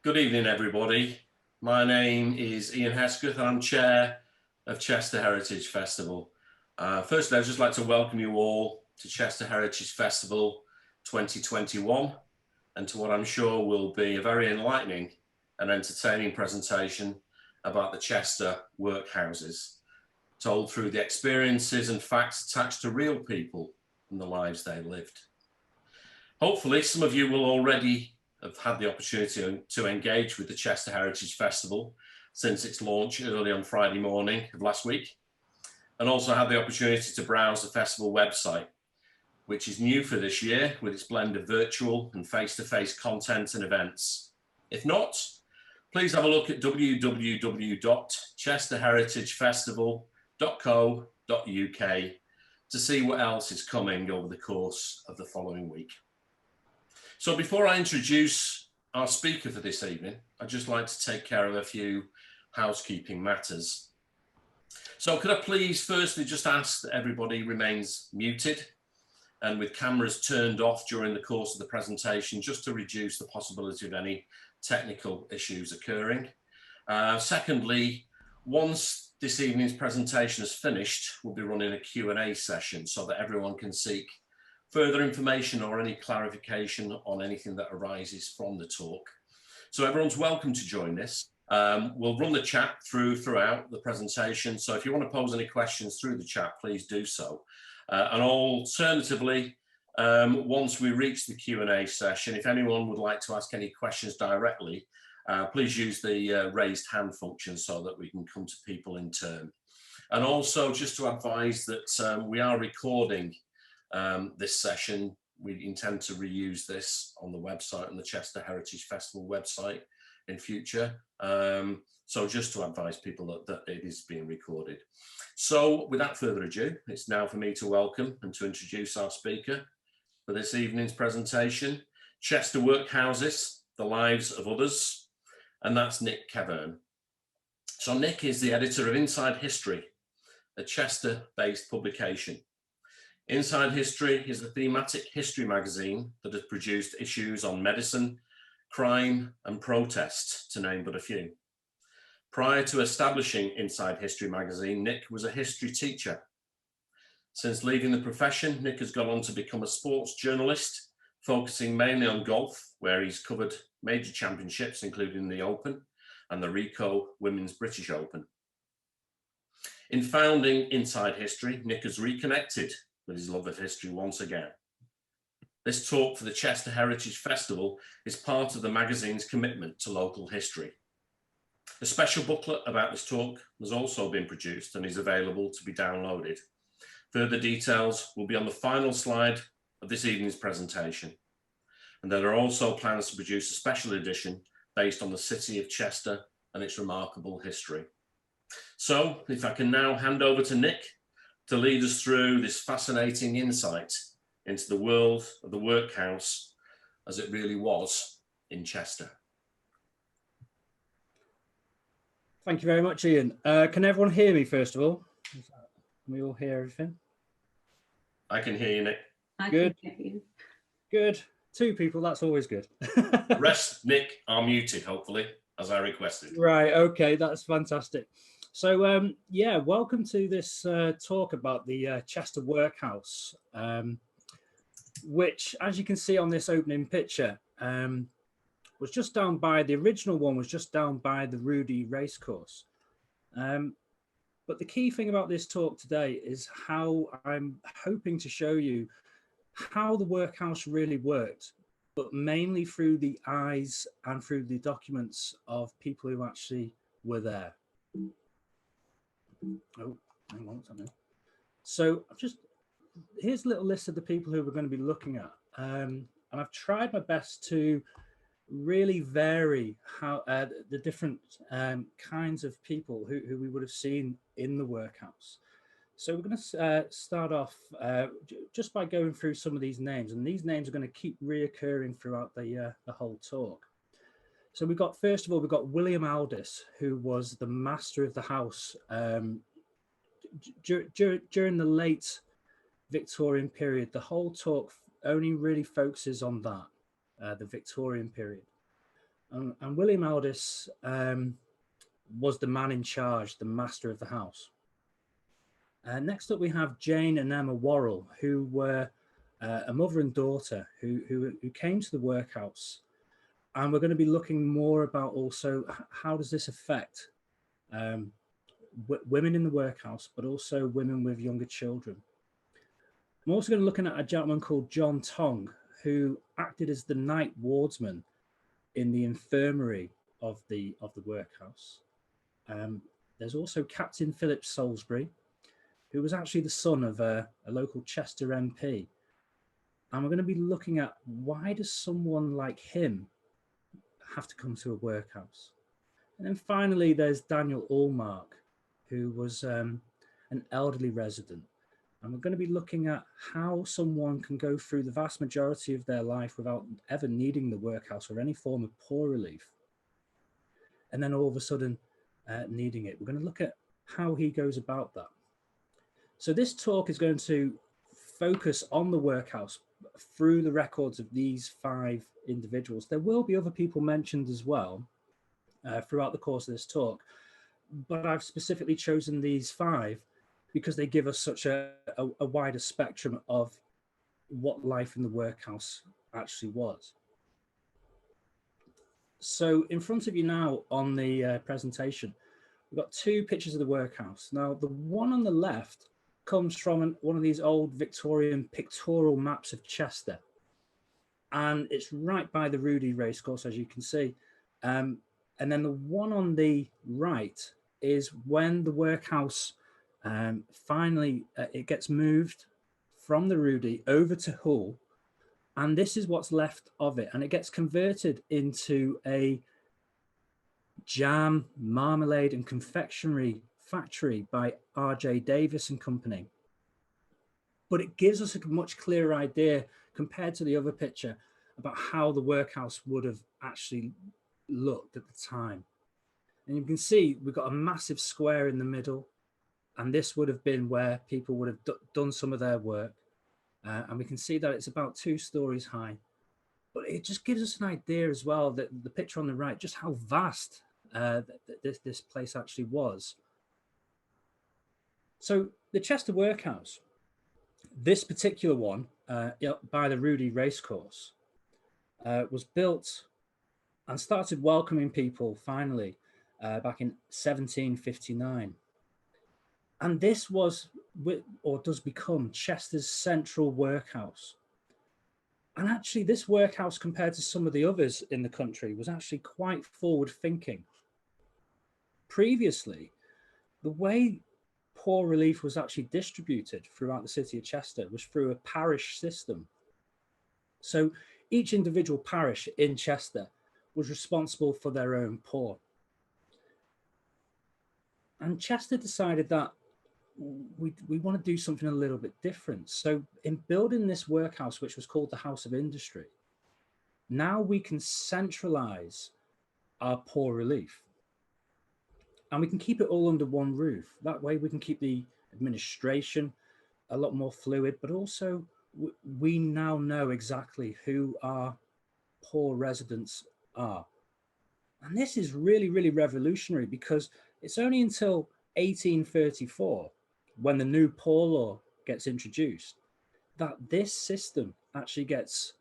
Good evening, everybody. My name is Ian Hesketh, and I'm Chair of Chester Heritage Festival. Firstly, I'd just like to welcome you all to Chester Heritage Festival 2021, and to what I'm sure will be a very enlightening and entertaining presentation about the Chester Workhouses, told through the experiences and facts attached to real people and the lives they lived. Hopefully, some of you will already have had the opportunity to engage with the Chester Heritage Festival since its launch early on Friday morning of last week, and also had the opportunity to browse the festival website, which is new for this year with its blend of virtual and face-to-face content and events. If not, please have a look at www.chesterheritagefestival.co.uk to see what else is coming over the course of the following week. So before I introduce our speaker for this evening, I'd just like to take care of a few housekeeping matters. So could I please firstly just ask that everybody remains muted and with cameras turned off during the course of the presentation, just to reduce the possibility of any technical issues occurring. Secondly, once this evening's presentation is finished, we'll be running a Q&A session so that everyone can seek further information or any clarification on anything that arises from the talk. So everyone's welcome to join this. We'll run the chat throughout the presentation. So if you want to pose any questions through the chat, please do so. And alternatively, once we reach the Q&A session, if anyone would like to ask any questions directly, please use the raised hand function so that we can come to people in turn. And also just to advise that we are recording this session. We intend to reuse this on the website, on the Chester Heritage Festival website in future. So just to advise people that it is being recorded. So without further ado, it's now for me to welcome and to introduce our speaker for this evening's presentation, Chester Workhouses, The Lives of Others, and that's Nick Kevern. So Nick is the editor of Inside History, a Chester-based publication. Inside History is a thematic history magazine that has produced issues on medicine, crime and protest, to name but a few. Prior to establishing Inside History magazine, Nick was a history teacher. Since leaving the profession, Nick has gone on to become a sports journalist, focusing mainly on golf, where he's covered major championships, including the Open and the Rico Women's British Open. In founding Inside History, Nick has reconnected with his love of history once again. This talk for the Chester Heritage Festival is part of the magazine's commitment to local history. A special booklet about this talk has also been produced and is available to be downloaded. Further details will be on the final slide of this evening's presentation. And there are also plans to produce a special edition based on the city of Chester and its remarkable history. So if I can now hand over to Nick to lead us through this fascinating insight into the world of the workhouse as it really was in Chester. Thank you very much, Ian. Can everyone hear me, first of all? Can we all hear everything? I can hear you, Nick. Good. I can hear you. Good. Two people, that's always good. The rest, Nick, are muted, hopefully, as I requested. Right, okay, that's fantastic. So, yeah, welcome to this talk about the Chester Workhouse, which, as you can see on this opening picture, was just down by, the original one was just down by the Roodee racecourse. But the key thing about this talk today is how I'm hoping to show you how the workhouse really worked, but mainly through the eyes and through the documents of people who actually were there. Oh, hang on something. So here's a little list of the people who we're going to be looking at. And I've tried my best to really vary how the different kinds of people who we would have seen in the workhouse. So we're going to start off just by going through some of these names, and these names are going to keep reoccurring throughout the whole talk. So we've got, first of all, we've got William Aldis, who was the master of the house during the late Victorian period. The whole talk only really focuses on that, the Victorian period. And William Aldis was the man in charge, the master of the house. Next up, we have Jane and Emma Worrell, who were a mother and daughter who came to the workhouse. And we're going to be looking more about also how does this affect women in the workhouse, but also women with younger children. I'm also going to be looking at a gentleman called John Tong, who acted as the night wardsman in the infirmary of the workhouse. There's also Captain Philip Salisbury, who was actually the son of a local Chester MP. And we're going to be looking at why does someone like him have to come to a workhouse? And then finally, there's Daniel Allmark, who was an elderly resident. And we're going to be looking at how someone can go through the vast majority of their life without ever needing the workhouse or any form of poor relief. And then all of a sudden needing it. We're going to look at how he goes about that. So this talk is going to focus on the workhouse through the records of these 5 individuals. There will be other people mentioned as well throughout the course of this talk, but I've specifically chosen these 5 because they give us such a wider spectrum of what life in the workhouse actually was. So in front of you now on the presentation, we've got 2 pictures of the workhouse. Now, the one on the left comes from one of these old Victorian pictorial maps of Chester. And it's right by the Roodee racecourse, as you can see. And then the one on the right is when the workhouse finally, it gets moved from the Roodee over to Hoole. And this is what's left of it. And it gets converted into a jam, marmalade and confectionery factory by R.J. Davis and Company. But it gives us a much clearer idea compared to the other picture about how the workhouse would have actually looked at the time. And you can see we've got a massive square in the middle, and this would have been where people would have done some of their work. And we can see that it's about 2 stories high. But it just gives us an idea as well, that the picture on the right, just how vast this place actually was. So the Chester Workhouse, this particular one by the Roodee racecourse, was built and started welcoming people finally back in 1759. And this was, or does become, Chester's central workhouse. And actually this workhouse, compared to some of the others in the country, was actually quite forward thinking. Previously, the way poor relief was actually distributed throughout the city of Chester was through a parish system. So each individual parish in Chester was responsible for their own poor. And Chester decided that we want to do something a little bit different. So in building this workhouse, which was called the House of Industry, now we can centralize our poor relief. And we can keep it all under one roof. That way we can keep the administration a lot more fluid, but also we now know exactly who our poor residents are. And this is really, really revolutionary, because it's only until 1834, when the new poor law gets introduced, that this system actually gets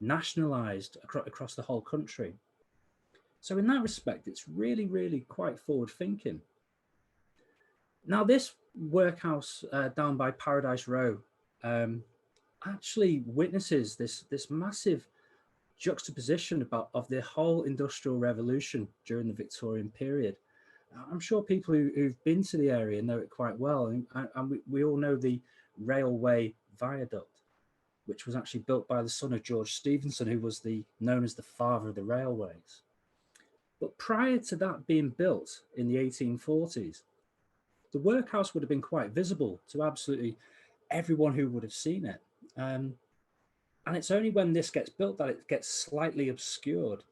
nationalized across the whole country. So in that respect, it's really, really quite forward thinking. Now, this workhouse down by Paradise Row actually witnesses this massive juxtaposition of the whole industrial revolution during the Victorian period. I'm sure people who've been to the area know it quite well. And we all know the railway viaduct, which was actually built by the son of George Stephenson, who was known as the father of the railways. But prior to that being built in the 1840s, the workhouse would have been quite visible to absolutely everyone who would have seen it. And it's only when this gets built that it gets slightly obscured.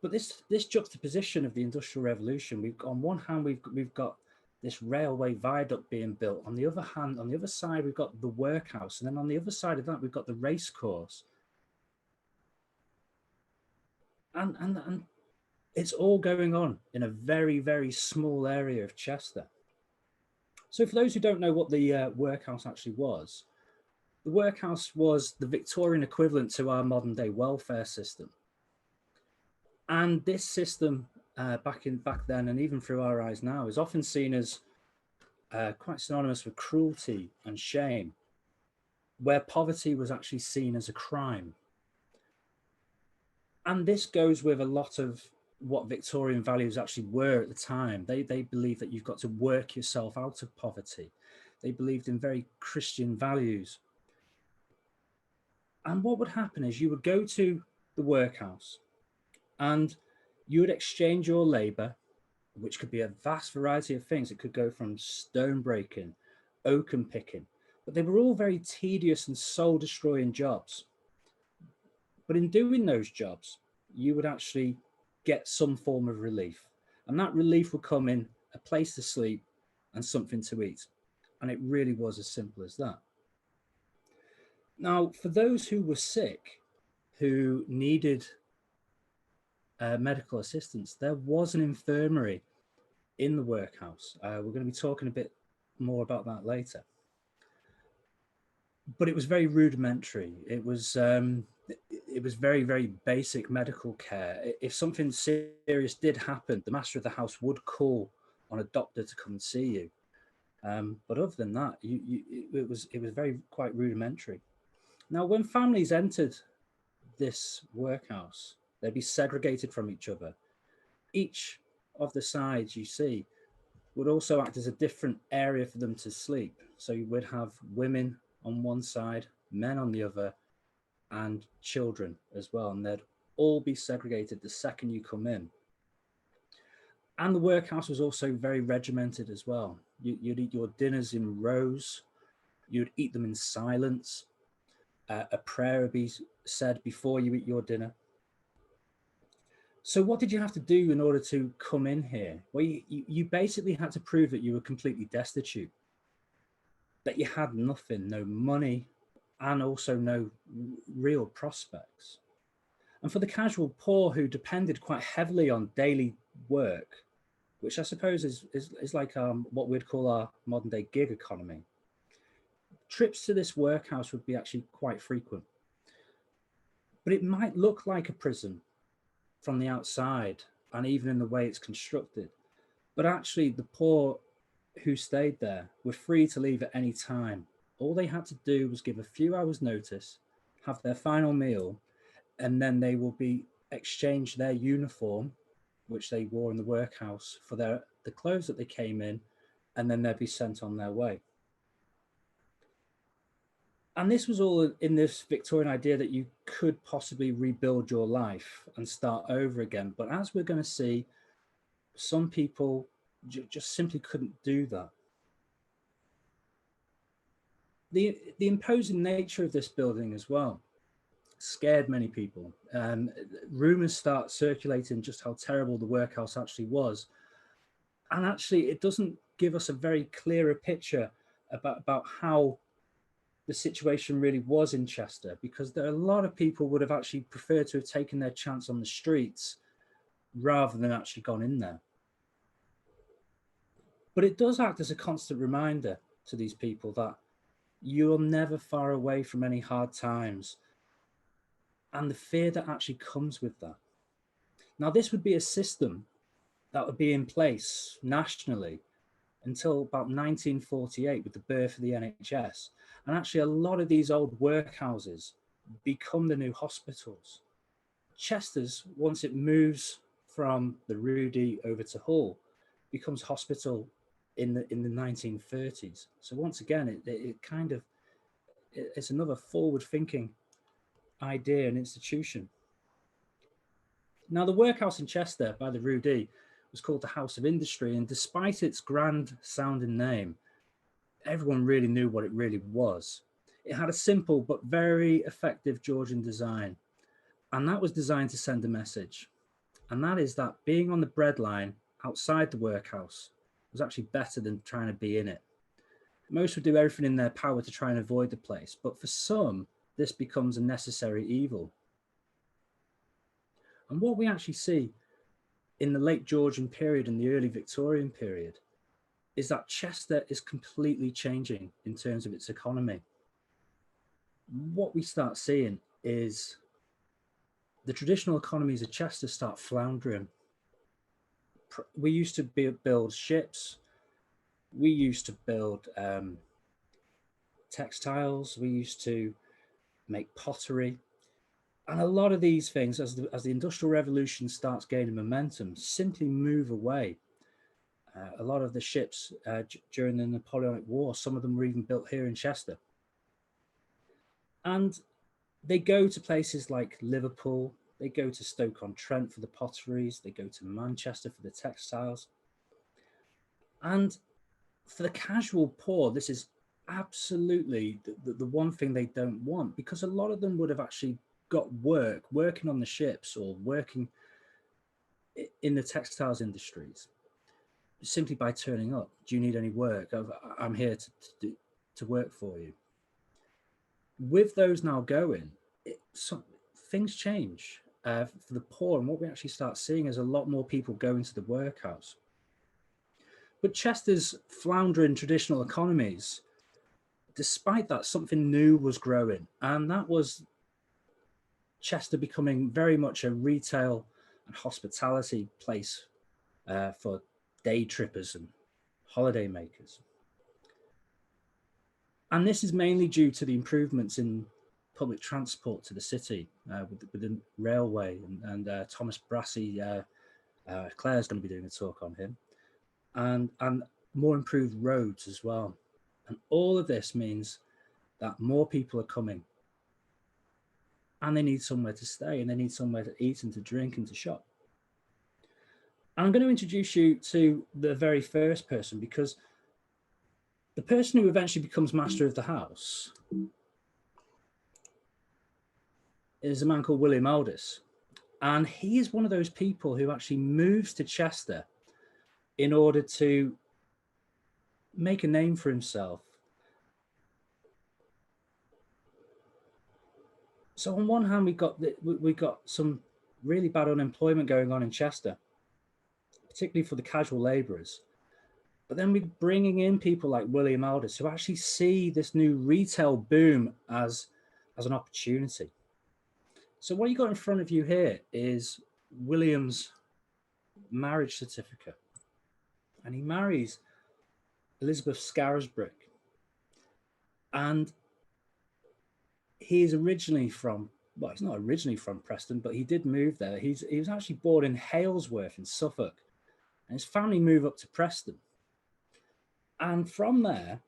But this juxtaposition of the Industrial Revolution, on one hand, we've got this railway viaduct being built. On the other hand, on the other side, we've got the workhouse. And then on the other side of that, we've got the racecourse. And it's all going on in a very, very small area of Chester. So for those who don't know what the workhouse actually was, the workhouse was the Victorian equivalent to our modern day welfare system. And this system back then, and even through our eyes now, is often seen as quite synonymous with cruelty and shame, where poverty was actually seen as a crime. And this goes with a lot of what Victorian values actually were at the time. They believed that you've got to work yourself out of poverty. They believed in very Christian values. And what would happen is you would go to the workhouse and you would exchange your labor, which could be a vast variety of things. It could go from stone breaking, oakum picking, but they were all very tedious and soul destroying jobs. But in doing those jobs, you would actually get some form of relief. And that relief would come in a place to sleep and something to eat. And it really was as simple as that. Now, for those who were sick, who needed medical assistance, there was an infirmary in the workhouse. We're going to be talking a bit more about that later. But it was very rudimentary. It was very, very basic medical care. If something serious did happen, the master of the house would call on a doctor to come and see you. But other than that, it was very quite rudimentary. Now, when families entered this workhouse, they'd be segregated from each other. Each of the sides you see would also act as a different area for them to sleep. So you would have women on one side, men on the other, and children as well. And they'd all be segregated the second you come in. And the workhouse was also very regimented as well. You'd eat your dinners in rows. You'd eat them in silence. A prayer would be said before you eat your dinner. So what did you have to do in order to come in here? Well, you basically had to prove that you were completely destitute, that you had nothing, no money, and also no real prospects. And for the casual poor who depended quite heavily on daily work, which I suppose is like what we'd call our modern day gig economy, trips to this workhouse would be actually quite frequent. But it might look like a prison from the outside and even in the way it's constructed. But actually the poor who stayed there were free to leave at any time. All they had to do was give a few hours notice, have their final meal, and then they will be exchanged their uniform, which they wore in the workhouse, for the clothes that they came in, and then they'd be sent on their way. And this was all in this Victorian idea that you could possibly rebuild your life and start over again. But as we're going to see, some people just simply couldn't do that. The imposing nature of this building as well scared many people. Rumors start circulating just how terrible the workhouse actually was. And actually, it doesn't give us a very clearer picture about how the situation really was in Chester, because there are a lot of people would have actually preferred to have taken their chance on the streets rather than actually gone in there. But it does act as a constant reminder to these people that you're never far away from any hard times, and the fear that actually comes with that. Now, this would be a system that would be in place nationally until about 1948 with the birth of the NHS. And actually a lot of these old workhouses become the new hospitals. Chester's, once it moves from the Roodee over to Hoole, becomes hospital in the 1930s. So once again, it's another forward-thinking idea and institution. Now, the workhouse in Chester by the Roodee was called the House of Industry, and despite its grand sounding name, everyone really knew what it really was. It had a simple but very effective Georgian design, and that was designed to send a message. And that is that being on the breadline outside the workhouse was actually better than trying to be in it. Most would do everything in their power to try and avoid the place, but for some, this becomes a necessary evil. And what we actually see in the late Georgian period and the early Victorian period is that Chester is completely changing in terms of its economy. What we start seeing is the traditional economies of Chester start floundering. We used to build ships. We used to build textiles. We used to make pottery. And a lot of these things, as the Industrial Revolution starts gaining momentum, simply move away. A lot of the ships during the Napoleonic War, some of them were even built here in Chester. And they go to places like Liverpool, they go to Stoke-on-Trent for the potteries, they go to Manchester for the textiles. And for the casual poor, this is absolutely the one thing they don't want, because a lot of them would have actually got working on the ships or working in the textiles industries simply by turning up. Do you need any work? I'm here to work for you. With those now going, things change for the poor, and what we actually start seeing is a lot more people going to the workhouse. But Chester's floundering traditional economies, despite that, something new was growing, and that was Chester becoming very much a retail and hospitality place for day trippers and holiday makers. And this is mainly due to the improvements in public transport to the city with the railway, and Thomas Brassey, Claire's going to be doing a talk on him, and more improved roads as well. And all of this means that more people are coming, and they need somewhere to stay, and they need somewhere to eat and to drink and to shop. And I'm going to introduce you to the very first person, because the person who eventually becomes master of the house is a man called William Aldis. And he is one of those people who actually moves to Chester in order to make a name for himself. So on one hand, we got some really bad unemployment going on in Chester, particularly for the casual labourers. But then we're bringing in people like William Aldis who actually see this new retail boom as an opportunity. So what you got in front of you here is William's marriage certificate. And he marries Elizabeth Scarisbrick. And he is originally from, well, he's not originally from Preston, but he did move there. He was actually born in Halesworth in Suffolk. And his family moved up to Preston. And from there,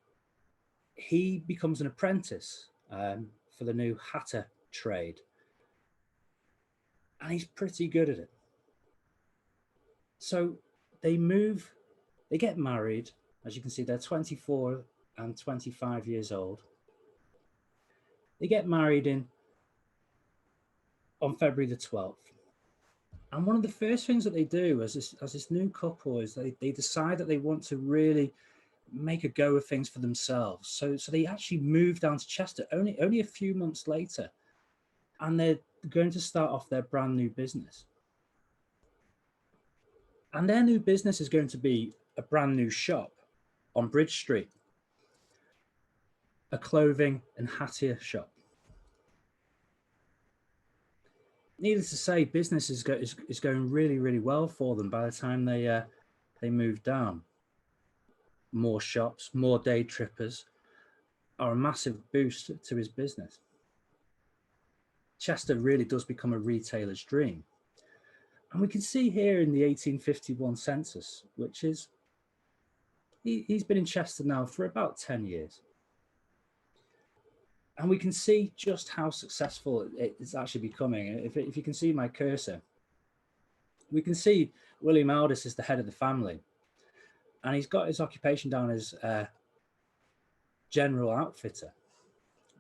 he becomes an apprentice for the new hatter trade. And he's pretty good at it. So they get married. As you can see, they're 24 and 25 years old. They get married on February the 12th. And one of the first things that they do as this new couple is they decide that they want to really make a go of things for themselves. So they actually move down to Chester only a few months later, and they're going to start off their brand new business. And their new business is going to be a brand new shop on Bridge Street, a clothing and hattier shop. Needless to say, business is going really, really well for them by the time they move down. More shops, more day trippers are a massive boost to his business. Chester really does become a retailer's dream. And we can see here in the 1851 census, which is, he's been in Chester now for about 10 years. And we can see just how successful it's actually becoming. If you can see my cursor, we can see William Aldis is the head of the family. And he's got his occupation down as general outfitter.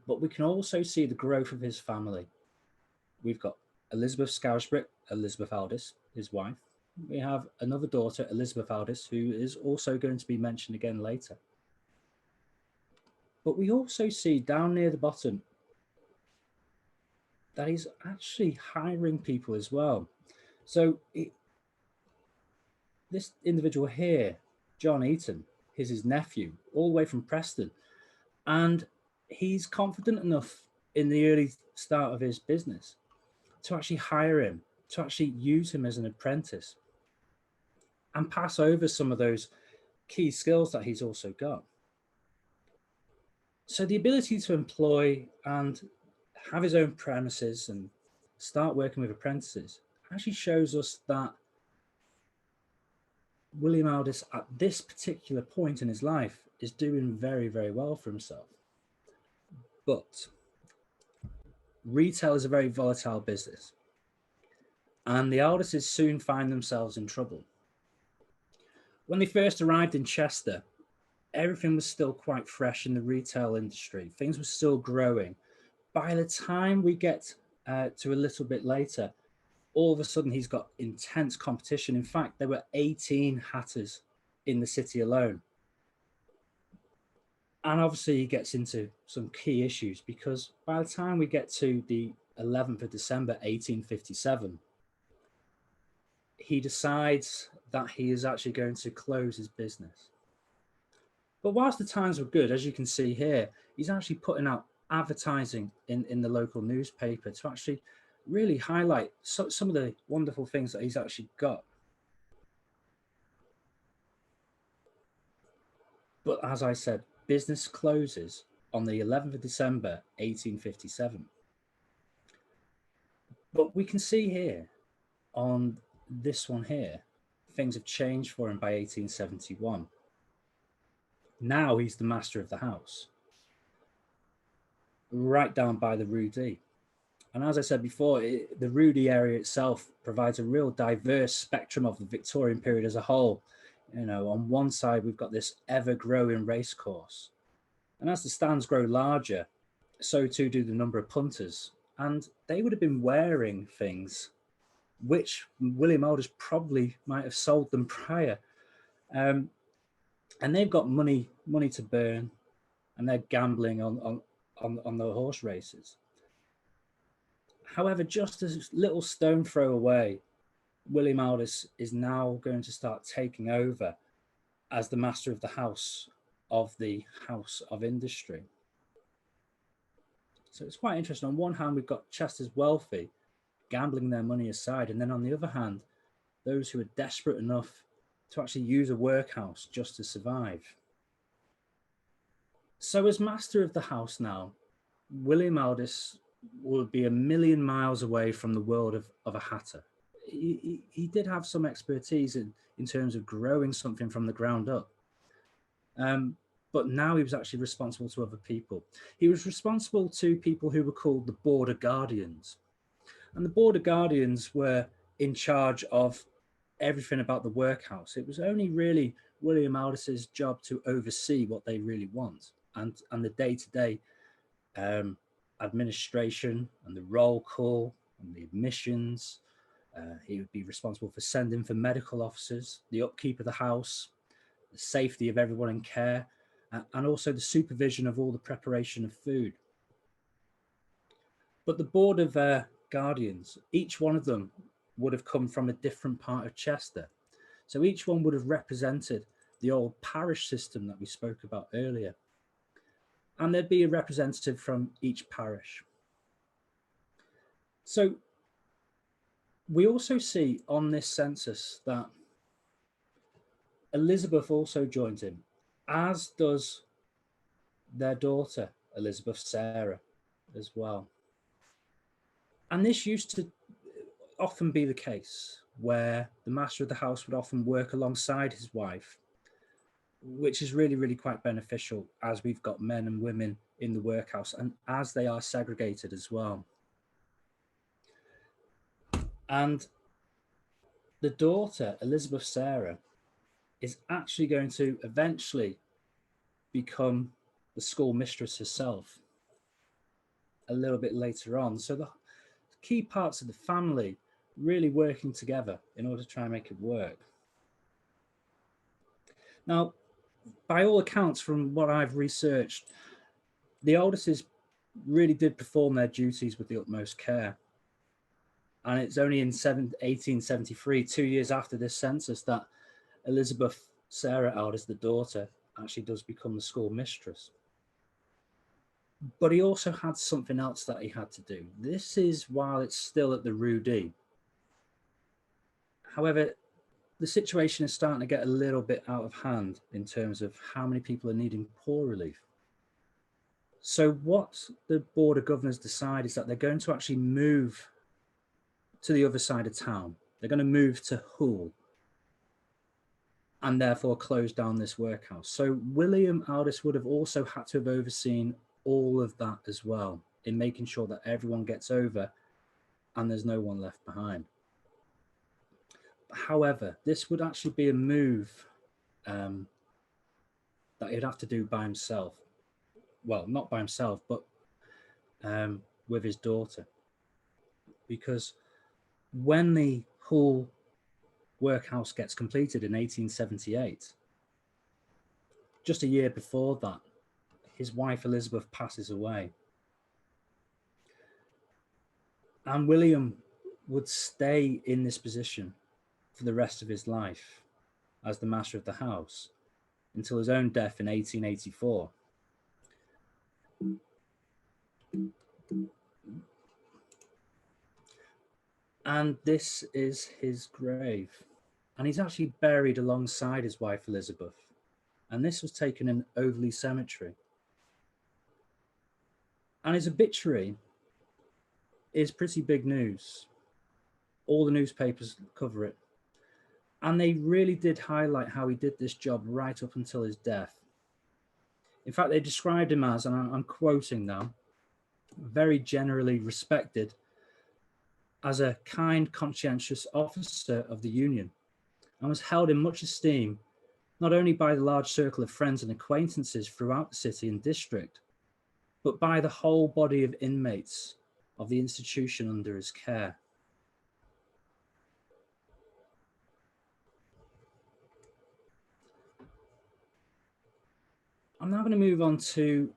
But we can also see the growth of his family. We've got Elizabeth Scarisbrick, Elizabeth Aldis, his wife. We have another daughter, Elizabeth Aldis, who is also going to be mentioned again later. But we also see down near the bottom that he's actually hiring people as well. So this individual here, John Eaton, is his nephew, all the way from Preston. And he's confident enough in the early start of his business to actually hire him, to actually use him as an apprentice and pass over some of those key skills that he's also got. So the ability to employ and have his own premises and start working with apprentices actually shows us that William Aldis at this particular point in his life is doing very, very well for himself. But retail is a very volatile business, and the Aldises soon find themselves in trouble. When they first arrived in Chester, everything was still quite fresh in the retail industry. Things were still growing. By the time we get to a little bit later, all of a sudden he's got intense competition. In fact, there were 18 hatters in the city alone. And obviously he gets into some key issues, because by the time we get to the 11th of December, 1857, he decides that he is actually going to close his business. But whilst the times were good, as you can see here, he's actually putting out advertising in the local newspaper to actually really highlight some of the wonderful things that he's actually got. But as I said, business closes on the 11th of December, 1857. But we can see here on this one here, things have changed for him by 1871. Now he's the master of the house, right down by the Roodee. And as I said before, the Roodee area itself provides a real diverse spectrum of the Victorian period as a whole. You know, on one side, we've got this ever-growing racecourse. And as the stands grow larger, so too do the number of punters. And they would have been wearing things which William Aldis probably might have sold them prior. And they've got money to burn, and they're gambling on the horse races. However, just a little stone throw away, William Aldis is now going to start taking over as the master of the house of industry. So it's quite interesting. On one hand, we've got Chester's wealthy gambling their money aside, and then on the other hand, those who are desperate enough to actually use a workhouse just to survive. So as master of the house now, William Aldis would be a million miles away from the world of a hatter. He did have some expertise in terms of growing something from the ground up. But now he was actually responsible to other people. He was responsible to people who were called the Border Guardians. And the Border Guardians were in charge of everything about the workhouse. It was only really William Aldis's job to oversee what they really want, and the day-to-day administration and the roll call and the admissions. He would be responsible for sending for medical officers, the upkeep of the house, the safety of everyone in care, and also the supervision of all the preparation of food. But the board of guardians, each one of them would have come from a different part of Chester. So each one would have represented the old parish system that we spoke about earlier. And there'd be a representative from each parish. So we also see on this census that Elizabeth also joins in, as does their daughter, Elizabeth Sarah, as well. And this used to often be the case, where the master of the house would often work alongside his wife, which is really, really quite beneficial as we've got men and women in the workhouse and as they are segregated as well. And the daughter, Elizabeth Sarah, is actually going to eventually become the school mistress herself a little bit later on. So the key parts of the family really working together in order to try and make it work. Now, by all accounts, from what I've researched, the Aldises really did perform their duties with the utmost care. And it's only in 1873, 2 years after this census, that Elizabeth Sarah Aldis, the daughter, actually does become the school mistress. But he also had something else that he had to do. This is while it's still at the Roodee. However, the situation is starting to get a little bit out of hand in terms of how many people are needing poor relief. So what the Board of Governors decide is that they're going to actually move to the other side of town. They're going to move to Hoole and therefore close down this workhouse. So William Aldis would have also had to have overseen all of that as well, in making sure that everyone gets over and there's no one left behind. However, this would actually be a move that he'd have to do by himself. Well, not by himself, but with his daughter. Because when the Hoole workhouse gets completed in 1878, just a year before that, his wife Elizabeth passes away. And William would stay in this position for the rest of his life as the master of the house until his own death in 1884. And this is his grave. And he's actually buried alongside his wife Elizabeth. And this was taken in Overley Cemetery. And his obituary is pretty big news. All the newspapers cover it. And they really did highlight how he did this job right up until his death. In fact, they described him as, and I'm quoting now, very generally respected as a kind, conscientious officer of the Union, and was held in much esteem, not only by the large circle of friends and acquaintances throughout the city and district, but by the whole body of inmates of the institution under his care. I'm now going to move on to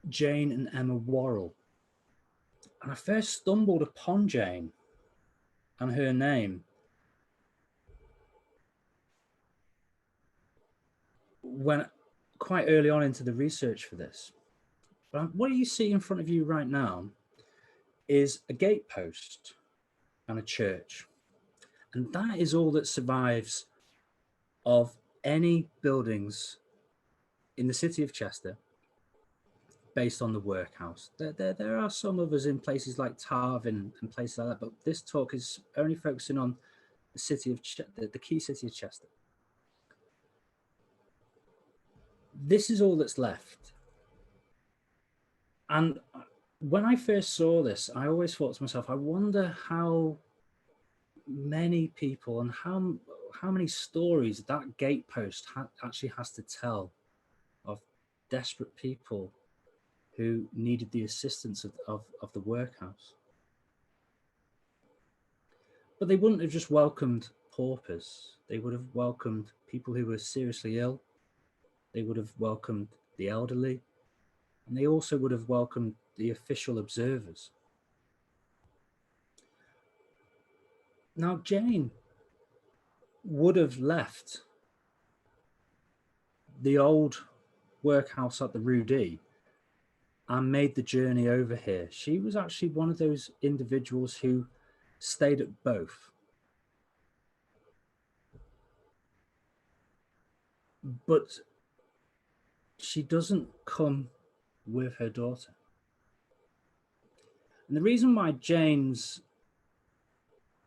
Jane and Emma Worrell. And I first stumbled upon Jane and her name when quite early on into the research for this. But what you see in front of you right now is a gatepost and a church. And that is all that survives of any buildings in the city of Chester based on the workhouse. There are some others in places like Tarvin and places like that, but this talk is only focusing on the city of the key city of Chester. This is all that's left. And when I first saw this, I always thought to myself, I wonder how many people and how many stories that gatepost actually has to tell of desperate people who needed the assistance of the workhouse. But they wouldn't have just welcomed paupers. They would have welcomed people who were seriously ill. They would have welcomed the elderly. And they also would have welcomed the official observers. Now, Jane would have left the old workhouse at the Roodee and made the journey over here. She was actually one of those individuals who stayed at both. But she doesn't come with her daughter. And the reason why Jane's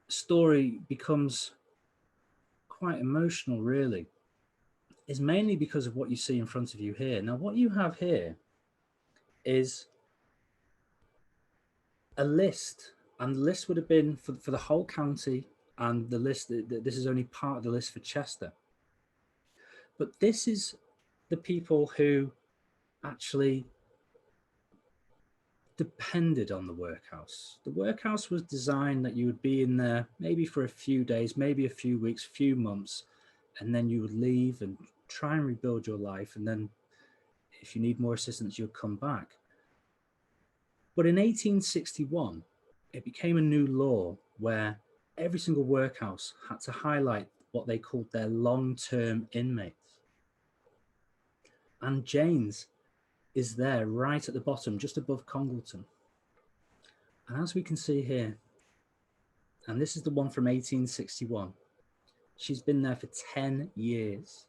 story becomes quite emotional, really, is mainly because of what you see in front of you here. Now, what you have here is a list, and the list would have been for the whole county, and the list, this is only part of the list for Chester. But this is the people who actually depended on the workhouse. The workhouse was designed that you would be in there maybe for a few days, maybe a few weeks, few months, and then you would leave and try and rebuild your life. And then if you need more assistance, you'll come back. But in 1861, it became a new law where every single workhouse had to highlight what they called their long-term inmates. And Jane's is there right at the bottom, just above Congleton. And as we can see here, and this is the one from 1861, she's been there for 10 years.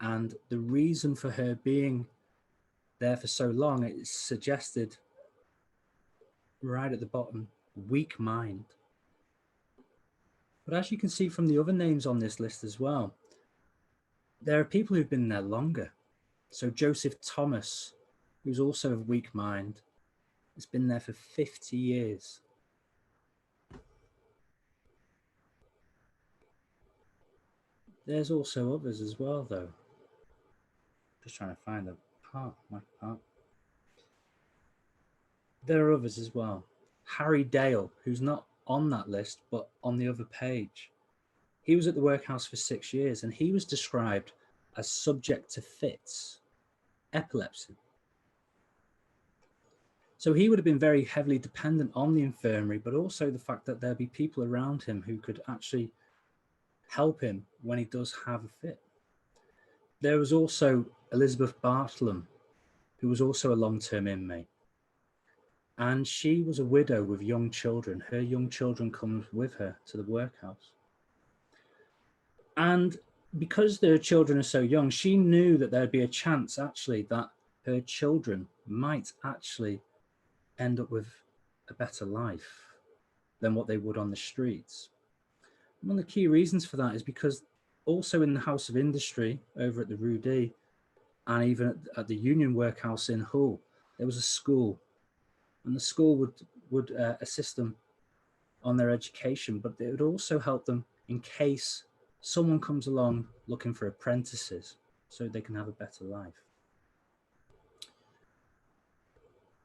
And the reason for her being there for so long, it's suggested right at the bottom, weak mind. But as you can see from the other names on this list as well, there are people who've been there longer. So Joseph Thomas, who's also of weak mind, has been there for 50 years. There's also others as well, though. Just trying to find my part. There are others as well. Harry Dale, who's not on that list, but on the other page. He was at the workhouse for 6 years, and he was described as subject to fits, epilepsy. So he would have been very heavily dependent on the infirmary, but also the fact that there'd be people around him who could actually help him when he does have a fit. There was also Elizabeth Bartlam, who was also a long-term inmate. And she was a widow with young children. Her young children come with her to the workhouse. And because their children are so young, she knew that there'd be a chance actually that her children might actually end up with a better life than what they would on the streets. One of the key reasons for that is because also in the House of Industry over at the Roodee and even at the Union Workhouse in Hoole, there was a school, and the school would assist them on their education, but it would also help them in case someone comes along looking for apprentices so they can have a better life.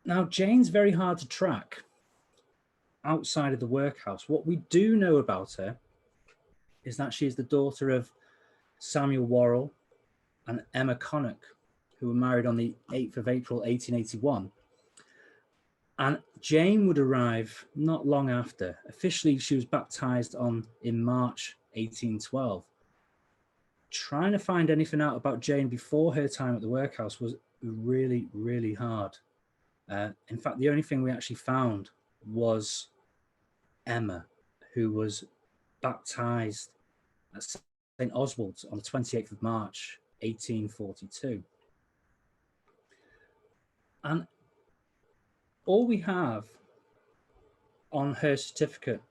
Now, Jane's very hard to track outside of the workhouse. What we do know about her is that she is the daughter of Samuel Worrell and Emma Connock, who were married on the 8th of April, 1881. And Jane would arrive not long after. Officially, she was baptized in March 1812. Trying to find anything out about Jane before her time at the workhouse was really, really hard. In fact, the only thing we actually found was Emma, who was baptized at St. Oswald's on the 28th of March, 1842. And all we have on her certificate,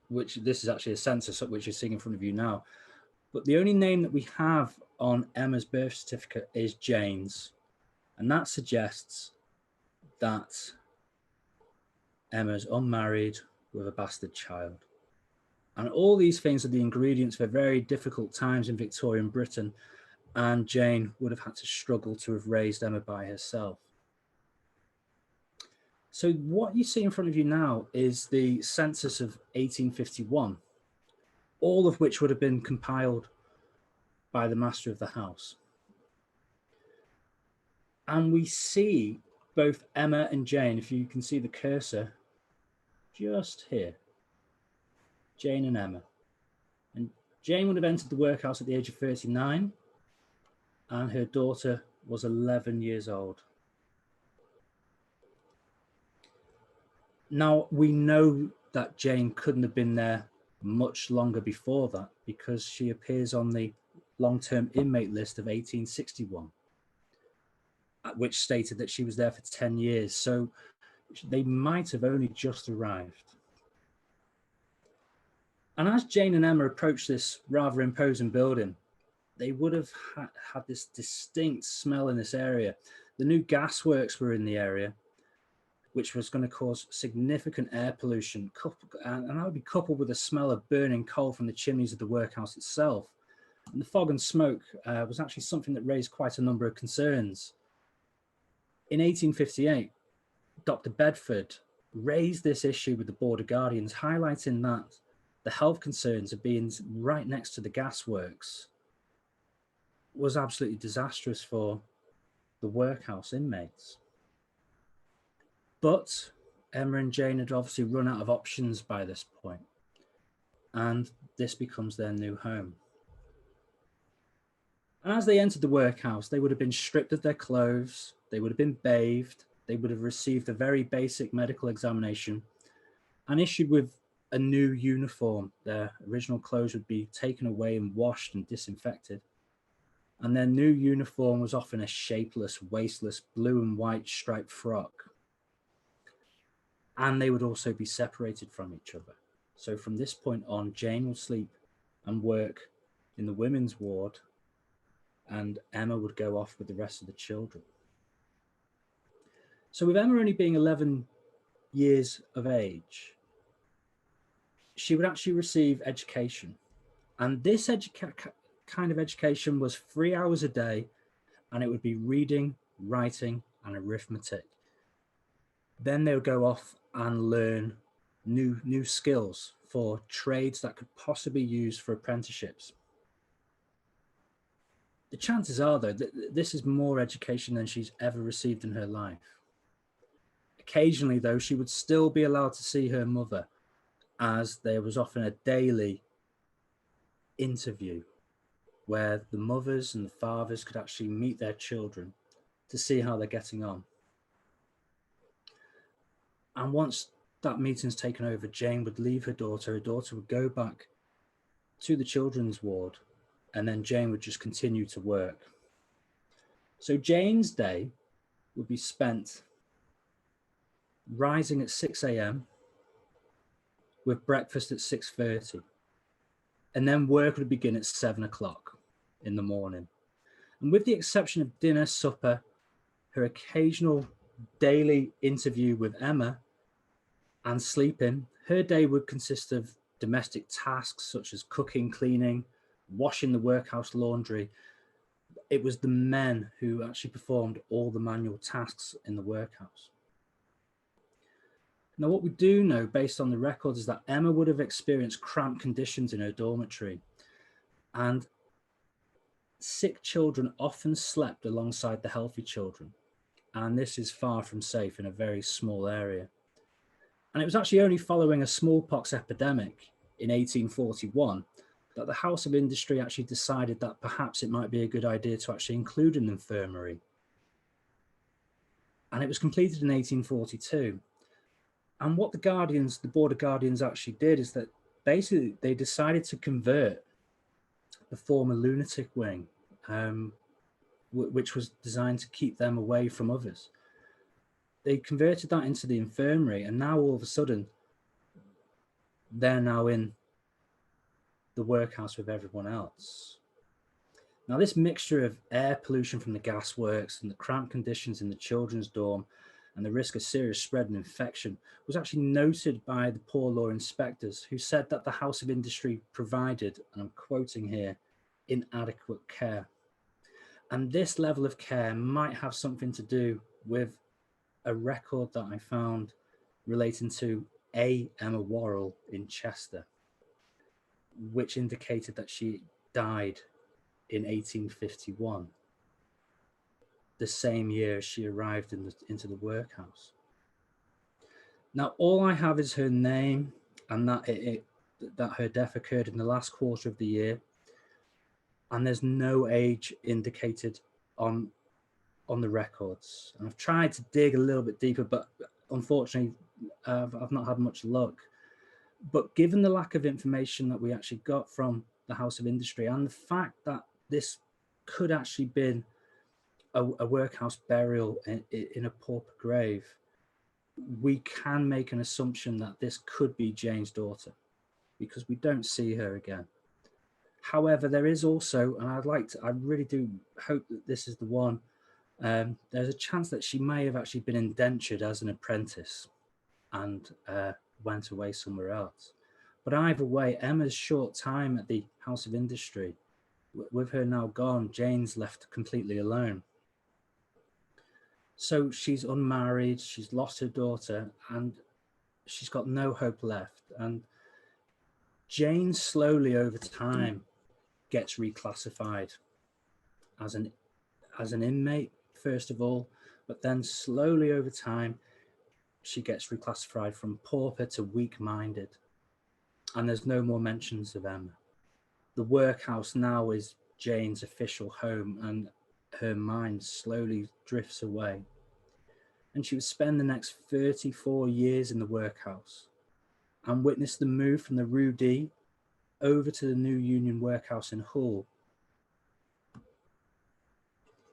which this is actually a census which you're seeing in front of you now, but the only name that we have on Emma's birth certificate is Jane's. And that suggests that Emma's unmarried with a bastard child. And all these things are the ingredients for very difficult times in Victorian Britain, and Jane would have had to struggle to have raised Emma by herself. So what you see in front of you now is the census of 1851, all of which would have been compiled by the master of the house. And we see both Emma and Jane, if you can see the cursor just here, Jane and Emma. And Jane would have entered the workhouse at the age of 39, and her daughter was 11 years old. Now, we know that Jane couldn't have been there much longer before that because she appears on the long-term inmate list of 1861, which stated that she was there for 10 years. So they might have only just arrived. And as Jane and Emma approached this rather imposing building, they would have had this distinct smell in this area. The new gasworks were in the area, which was going to cause significant air pollution, and that would be coupled with the smell of burning coal from the chimneys of the workhouse itself. And the fog and smoke was actually something that raised quite a number of concerns. In 1858, Dr. Bedford raised this issue with the Board of Guardians, highlighting that the health concerns of being right next to the gasworks was absolutely disastrous for the workhouse inmates. But Emma and Jane had obviously run out of options by this point, and this becomes their new home. And as they entered the workhouse, they would have been stripped of their clothes, they would have been bathed, they would have received a very basic medical examination and issued with a new uniform. Their original clothes would be taken away and washed and disinfected. And their new uniform was often a shapeless, wasteless blue and white striped frock. And they would also be separated from each other. So from this point on, Jane would sleep and work in the women's ward, and Emma would go off with the rest of the children. So with Emma only being 11 years of age, she would actually receive education. And this kind of education was 3 hours a day, and it would be reading, writing, and arithmetic. Then they would go off and learn new skills for trades that could possibly be used for apprenticeships. The chances are, though, that this is more education than she's ever received in her life. Occasionally, though, she would still be allowed to see her mother, as there was often a daily interview where the mothers and the fathers could actually meet their children to see how they're getting on. And once that meeting's taken over, Jane would leave her daughter. Her daughter would go back to the children's ward, and then Jane would just continue to work. So Jane's day would be spent rising at 6 a.m. with breakfast at 6:30. And then work would begin at 7 o'clock in the morning. And with the exception of dinner, supper, her occasional daily interview with Emma, and sleeping, her day would consist of domestic tasks such as cooking, cleaning, washing the workhouse laundry. It was the men who actually performed all the manual tasks in the workhouse. Now, what we do know based on the records is that Emma would have experienced cramped conditions in her dormitory, and sick children often slept alongside the healthy children. And this is far from safe in a very small area. And it was actually only following a smallpox epidemic in 1841 that the House of Industry actually decided that perhaps it might be a good idea to actually include an infirmary. And it was completed in 1842. And what the Board of Guardians actually did is that basically they decided to convert the former lunatic wing, which was designed to keep them away from others. They converted that into the infirmary, and now all of a sudden, they're now in the workhouse with everyone else. Now, this mixture of air pollution from the gas works and the cramped conditions in the children's dorm and the risk of serious spread and infection was actually noted by the poor law inspectors, who said that the House of Industry provided, and I'm quoting here, inadequate care. And this level of care might have something to do with a record that I found relating to a Emma Worrell in Chester, which indicated that she died in 1851, the same year she arrived into the workhouse. Now, all I have is her name and that her death occurred in the last quarter of the year, and there's no age indicated on the records. And I've tried to dig a little bit deeper, but unfortunately, I've not had much luck. But given the lack of information that we actually got from the House of Industry, and the fact that this could actually been a workhouse burial in a pauper grave, we can make an assumption that this could be Jane's daughter, because we don't see her again. However, there is also, and I really do hope that this is the one, there's a chance that she may have actually been indentured as an apprentice and went away somewhere else. But either way, Emma's short time at the House of Industry, with her now gone, Jane's left completely alone. So she's unmarried, she's lost her daughter, and she's got no hope left. And Jane slowly over time gets reclassified as an inmate, first of all, but then slowly over time, she gets reclassified from pauper to weak-minded, and there's no more mentions of Emma. The workhouse now is Jane's official home, and her mind slowly drifts away. And she would spend the next 34 years in the workhouse and witness the move from the Roodee over to the new Union Workhouse in Hoole.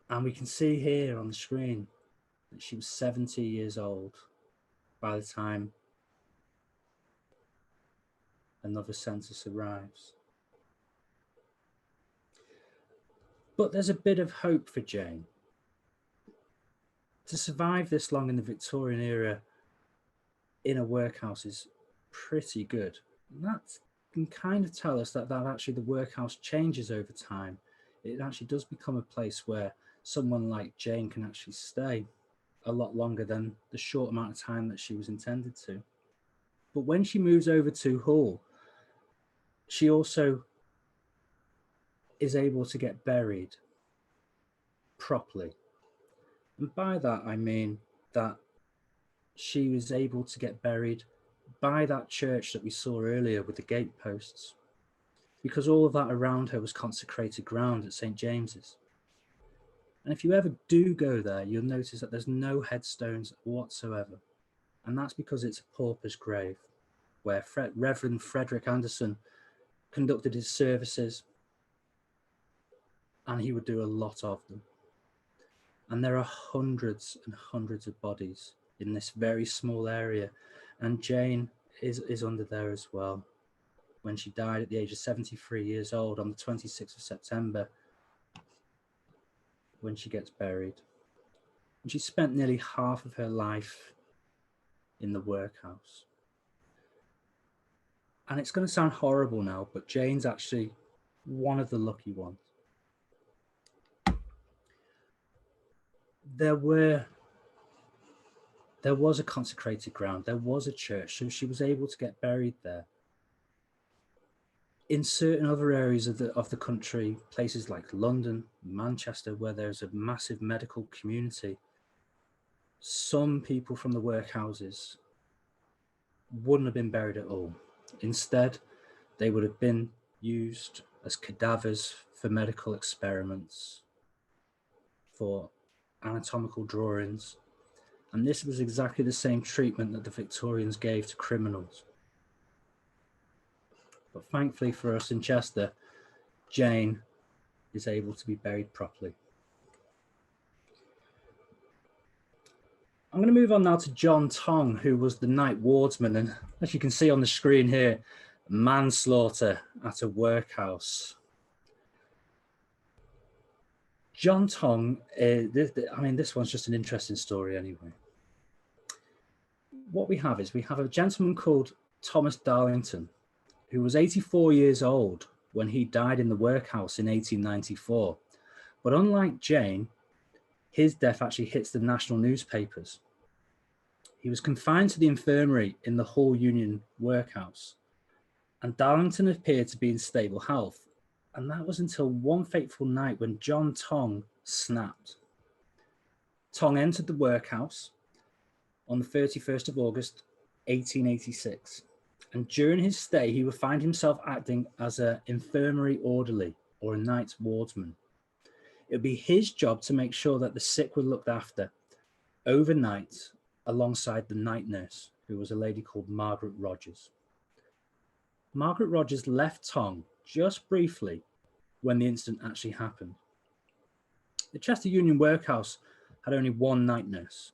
And we can see here on the screen that she was 70 years old by the time another census arrives. But there's a bit of hope for Jane. To survive this long in the Victorian era in a workhouse is pretty good. And that can kind of tell us that actually the workhouse changes over time. It actually does become a place where someone like Jane can actually stay a lot longer than the short amount of time that she was intended to. But when she moves over to Hoole, she also is able to get buried properly. And by that, I mean that she was able to get buried by that church that we saw earlier with the gateposts, because all of that around her was consecrated ground at St. James's. And if you ever do go there, you'll notice that there's no headstones whatsoever. And that's because it's a pauper's grave, where Reverend Frederick Anderson conducted his services, and he would do a lot of them. And there are hundreds and hundreds of bodies in this very small area. And Jane is under there as well. When she died at the age of 73 years old on the 26th of September, when she gets buried. And she spent nearly half of her life in the workhouse. And it's going to sound horrible now, but Jane's actually one of the lucky ones. There was a consecrated ground, there was a church, so she was able to get buried there. In certain other areas of the country, places like London, Manchester, where there's a massive medical community, some people from the workhouses wouldn't have been buried at all. Instead, they would have been used as cadavers for medical experiments, for anatomical drawings. And this was exactly the same treatment that the Victorians gave to criminals. But thankfully for us in Chester, Jane is able to be buried properly. I'm going to move on now to John Tong, who was the night wardsman. And as you can see on the screen here, manslaughter at a workhouse. John Tong, this one's just an interesting story anyway. What we have a gentleman called Thomas Darlington, who was 84 years old when he died in the workhouse in 1894. But unlike Jane, his death actually hits the national newspapers. He was confined to the infirmary in the Hoole Union Workhouse, and Darlington appeared to be in stable health. And that was until one fateful night when John Tong snapped. Tong entered the workhouse on the 31st of August, 1886. And during his stay, he would find himself acting as an infirmary orderly or a night wardsman. It would be his job to make sure that the sick were looked after overnight alongside the night nurse, who was a lady called Margaret Rogers. Margaret Rogers left Tong just briefly when the incident actually happened. The Chester Union Workhouse had only one night nurse,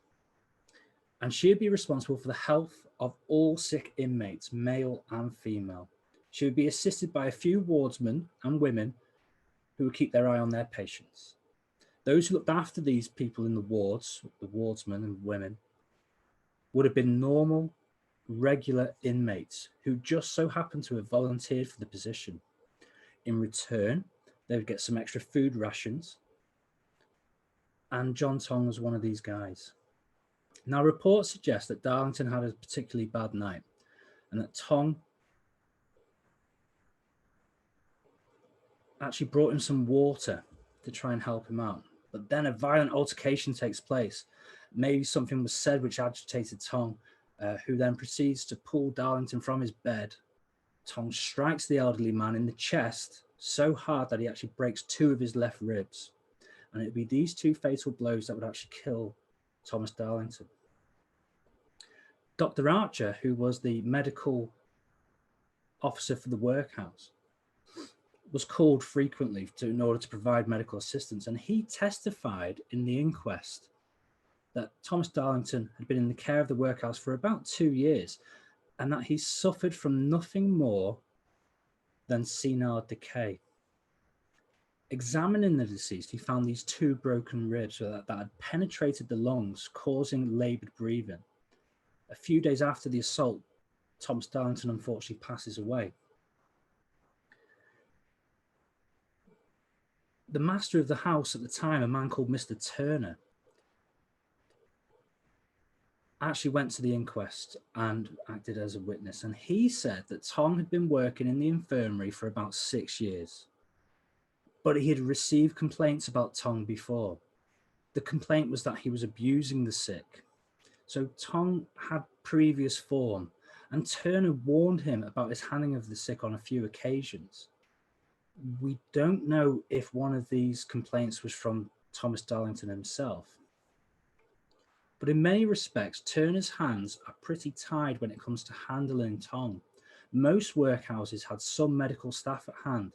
and she would be responsible for the health of all sick inmates, male and female. She would be assisted by a few wardsmen and women who would keep their eye on their patients. Those who looked after these people in the wards, the wardsmen and women, would have been normal, regular inmates who just so happened to have volunteered for the position. In return, they would get some extra food rations, and John Tong was one of these guys. Now, reports suggest that Darlington had a particularly bad night and that Tong actually brought him some water to try and help him out. But then a violent altercation takes place, Maybe something was said which agitated Tong, who then proceeds to pull Darlington from his bed. Tong strikes the elderly man in the chest so hard that he actually breaks 2 of his left ribs. And it would be these 2 fatal blows that would actually kill Thomas Darlington. Dr. Archer, who was the medical officer for the workhouse, was called frequently in order to provide medical assistance, and he testified in the inquest that Thomas Darlington had been in the care of the workhouse for about 2 years, and that he suffered from nothing more than senile decay. Examining the deceased, he found these 2 broken ribs that had penetrated the lungs, causing laboured breathing. A few days after the assault, Thomas Darlington unfortunately passes away. The master of the house at the time, a man called Mr. Turner, actually went to the inquest and acted as a witness. And he said that Tong had been working in the infirmary for about 6 years, but he had received complaints about Tong before. The complaint was that he was abusing the sick. So Tong had previous form, and Turner warned him about his handling of the sick on a few occasions. We don't know if one of these complaints was from Thomas Darlington himself. But in many respects, Turner's hands are pretty tied when it comes to handling Tong. Most workhouses had some medical staff at hand,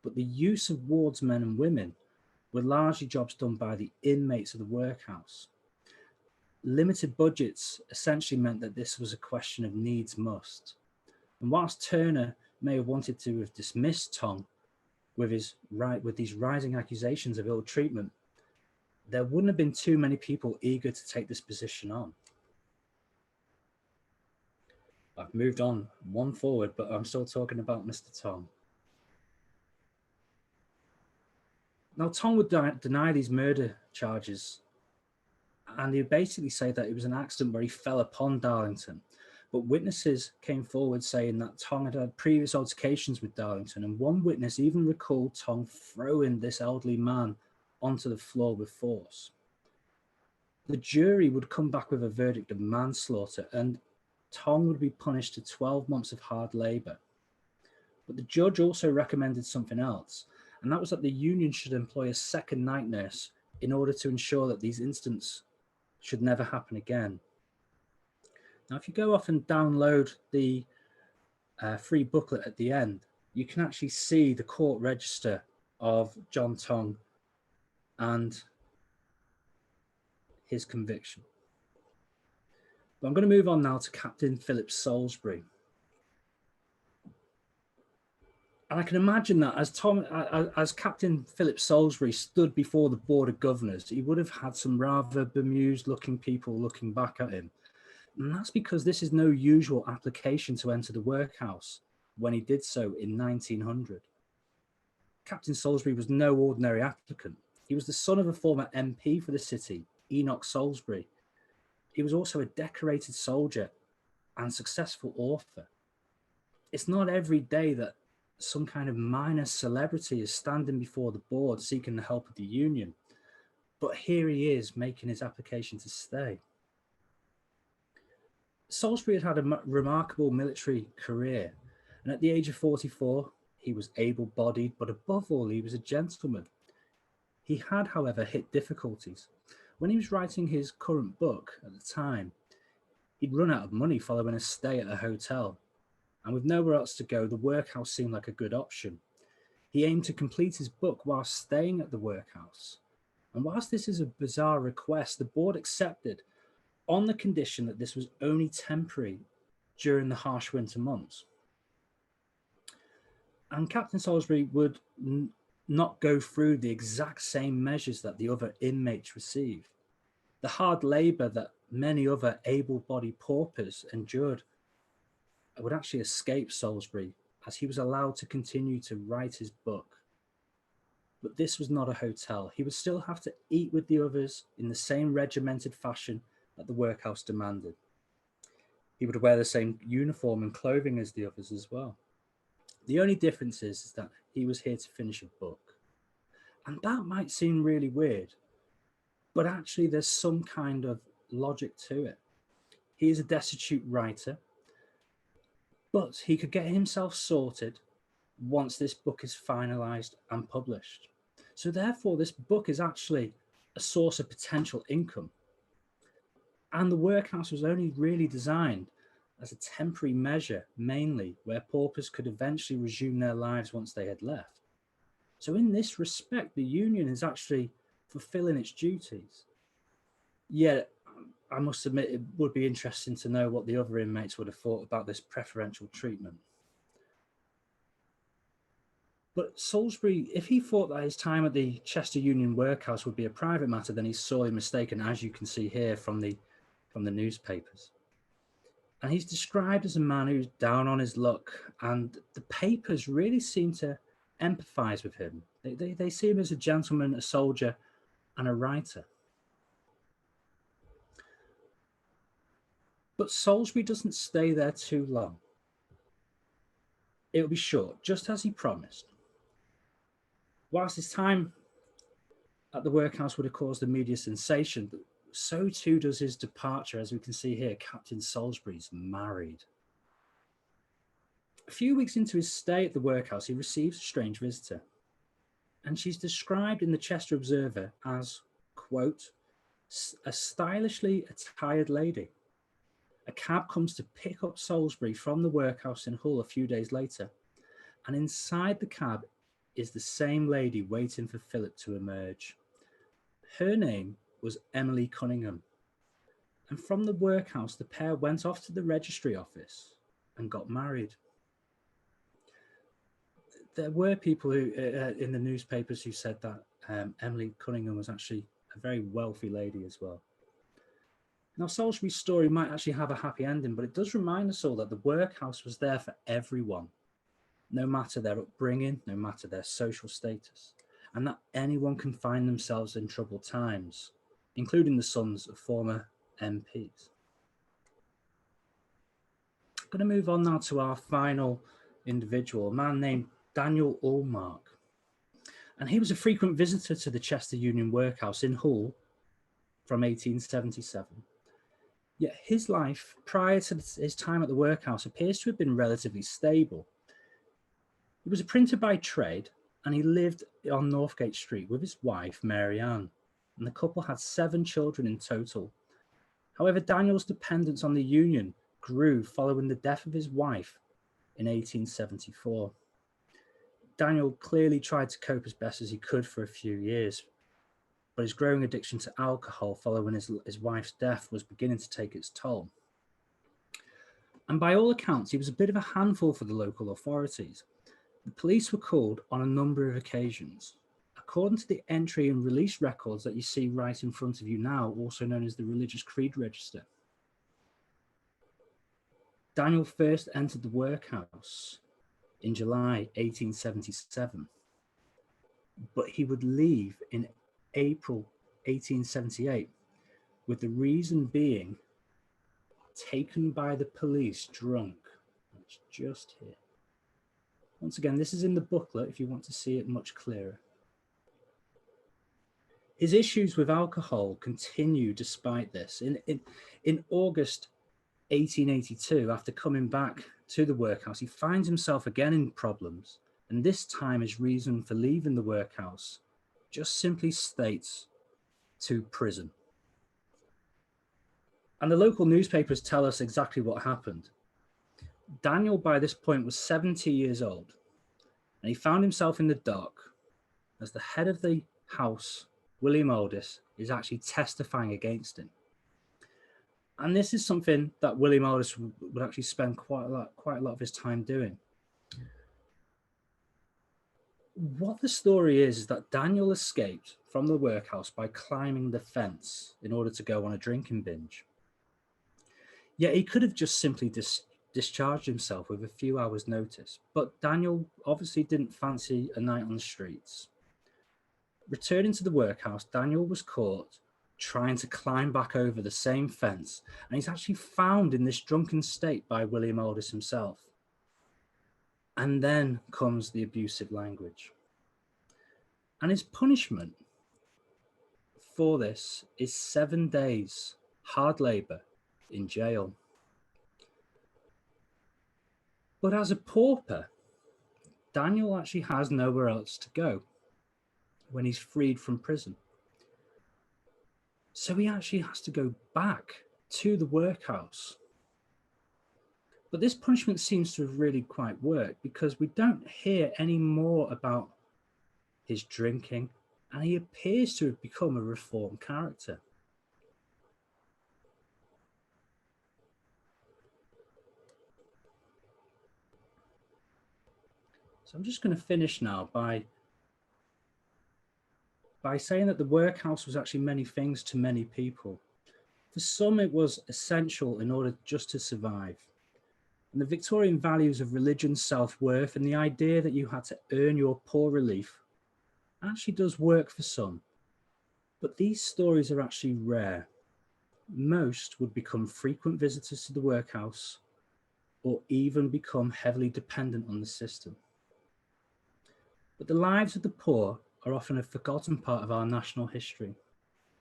but the use of wardsmen and women were largely jobs done by the inmates of the workhouse. Limited budgets essentially meant that this was a question of needs must. And whilst Turner may have wanted to have dismissed Tong with these rising accusations of ill treatment, there wouldn't have been too many people eager to take this position on. I've moved on one forward, but I'm still talking about Mr. Tong. Now, Tong would deny these murder charges, and he would basically say that it was an accident where he fell upon Darlington. But witnesses came forward saying that Tong had had previous altercations with Darlington, and one witness even recalled Tong throwing this elderly man onto the floor with force. The jury would come back with a verdict of manslaughter, and Tong would be punished to 12 months of hard labour. But the judge also recommended something else, and that was that the union should employ a second night nurse in order to ensure that these incidents should never happen again. Now, if you go off and download the free booklet at the end, you can actually see the court register of John Tong and his conviction. But I'm going to move on now to Captain Philip Salisbury. And I can imagine that as Captain Philip Salisbury stood before the Board of Governors, he would have had some rather bemused-looking people looking back at him. And that's because this is no usual application to enter the workhouse when he did so in 1900. Captain Salisbury was no ordinary applicant. He was the son of a former MP for the city, Enoch Salisbury. He was also a decorated soldier and successful author. It's not every day that some kind of minor celebrity is standing before the board seeking the help of the union, but here he is making his application to stay. Salisbury had had a remarkable military career, and at the age of 44, he was able-bodied, but above all, he was a gentleman. He had, however, hit difficulties. When he was writing his current book at the time, he'd run out of money following a stay at a hotel, and with nowhere else to go, the workhouse seemed like a good option. He aimed to complete his book whilst staying at the workhouse, and whilst this is a bizarre request, the board accepted on the condition that this was only temporary during the harsh winter months. And Captain Salisbury would not go through the exact same measures that the other inmates received. The hard labour that many other able-bodied paupers endured would actually escape Salisbury, as he was allowed to continue to write his book. But this was not a hotel. He would still have to eat with the others in the same regimented fashion that the workhouse demanded. He would wear the same uniform and clothing as the others as well. The only difference is that he was here to finish a book. And that might seem really weird, But actually, there's some kind of logic to it. He is a destitute writer, but he could get himself sorted once this book is finalized and published. So therefore, this book is actually a source of potential income. And the workhouse was only really designed as a temporary measure, mainly where paupers could eventually resume their lives once they had left. So in this respect, the union is actually fulfilling its duties. Yet, I must admit, it would be interesting to know what the other inmates would have thought about this preferential treatment. But Salisbury, if he thought that his time at the Chester Union Workhouse would be a private matter, then he's sorely mistaken, as you can see here from the newspapers. And he's described as a man who's down on his luck, and the papers really seem to empathize with him. They see him as a gentleman, a soldier, and a writer. But Salisbury doesn't stay there too long. It'll be short, just as he promised. Whilst his time at the workhouse would have caused a media sensation, so too does his departure. As we can see here, Captain Salisbury's married. A few weeks into his stay at the workhouse, he receives a strange visitor, and she's described in the Chester Observer as, quote, a stylishly attired lady. A cab comes to pick up Salisbury from the workhouse in Hoole a few days later, and inside the cab is the same lady waiting for Philip to emerge. Her name was Emily Cunningham, and from the workhouse the pair went off to the registry office and got married. There were people who in the newspapers who said that Emily Cunningham was actually a very wealthy lady as well. Now, Salisbury's story might actually have a happy ending, but it does remind us all that the workhouse was there for everyone, no matter their upbringing, no matter their social status, and that anyone can find themselves in troubled times, including the sons of former MPs. I'm going to move on now to our final individual, a man named Daniel Ullmark. And he was a frequent visitor to the Chester Union Workhouse in Hoole from 1877. Yet his life prior to his time at the workhouse appears to have been relatively stable. He was a printer by trade, and he lived on Northgate Street with his wife, Mary Ann, and the couple had 7 children in total. However, Daniel's dependence on the union grew following the death of his wife in 1874. Daniel clearly tried to cope as best as he could for a few years, but his growing addiction to alcohol following his wife's death was beginning to take its toll. And by all accounts, he was a bit of a handful for the local authorities. The police were called on a number of occasions. According to the entry and release records that you see right in front of you now, also known as the Religious Creed Register, Daniel first entered the workhouse in July 1877, but he would leave in April 1878, with the reason being taken by the police drunk. It's just here. Once again, this is in the booklet if you want to see it much clearer. His issues with alcohol continue despite this. In August 1882, after coming back to the workhouse, he finds himself again in problems, and this time his reason for leaving the workhouse just simply states to prison. And the local newspapers tell us exactly what happened. Daniel, by this point, was 70 years old, and he found himself in the dock as the head of the house, William Aldis, is actually testifying against him. And this is something that William Aldis would actually spend quite a lot of his time doing. What the story is that Daniel escaped from the workhouse by climbing the fence in order to go on a drinking binge. Yet he could have just simply discharged himself with a few hours' notice, but Daniel obviously didn't fancy a night on the streets. Returning to the workhouse, Daniel was caught trying to climb back over the same fence, and he's actually found in this drunken state by William Aldis himself. And then comes the abusive language. And his punishment for this is 7 days hard labour in jail. But as a pauper, Daniel actually has nowhere else to go when he's freed from prison. So he actually has to go back to the workhouse. But this punishment seems to have really quite worked, because we don't hear any more about his drinking, and he appears to have become a reformed character. So I'm just going to finish now by saying that the workhouse was actually many things to many people. For some, it was essential in order just to survive. And the Victorian values of religion, self-worth, and the idea that you had to earn your poor relief actually does work for some. But these stories are actually rare. Most would become frequent visitors to the workhouse, or even become heavily dependent on the system. But the lives of the poor are often a forgotten part of our national history.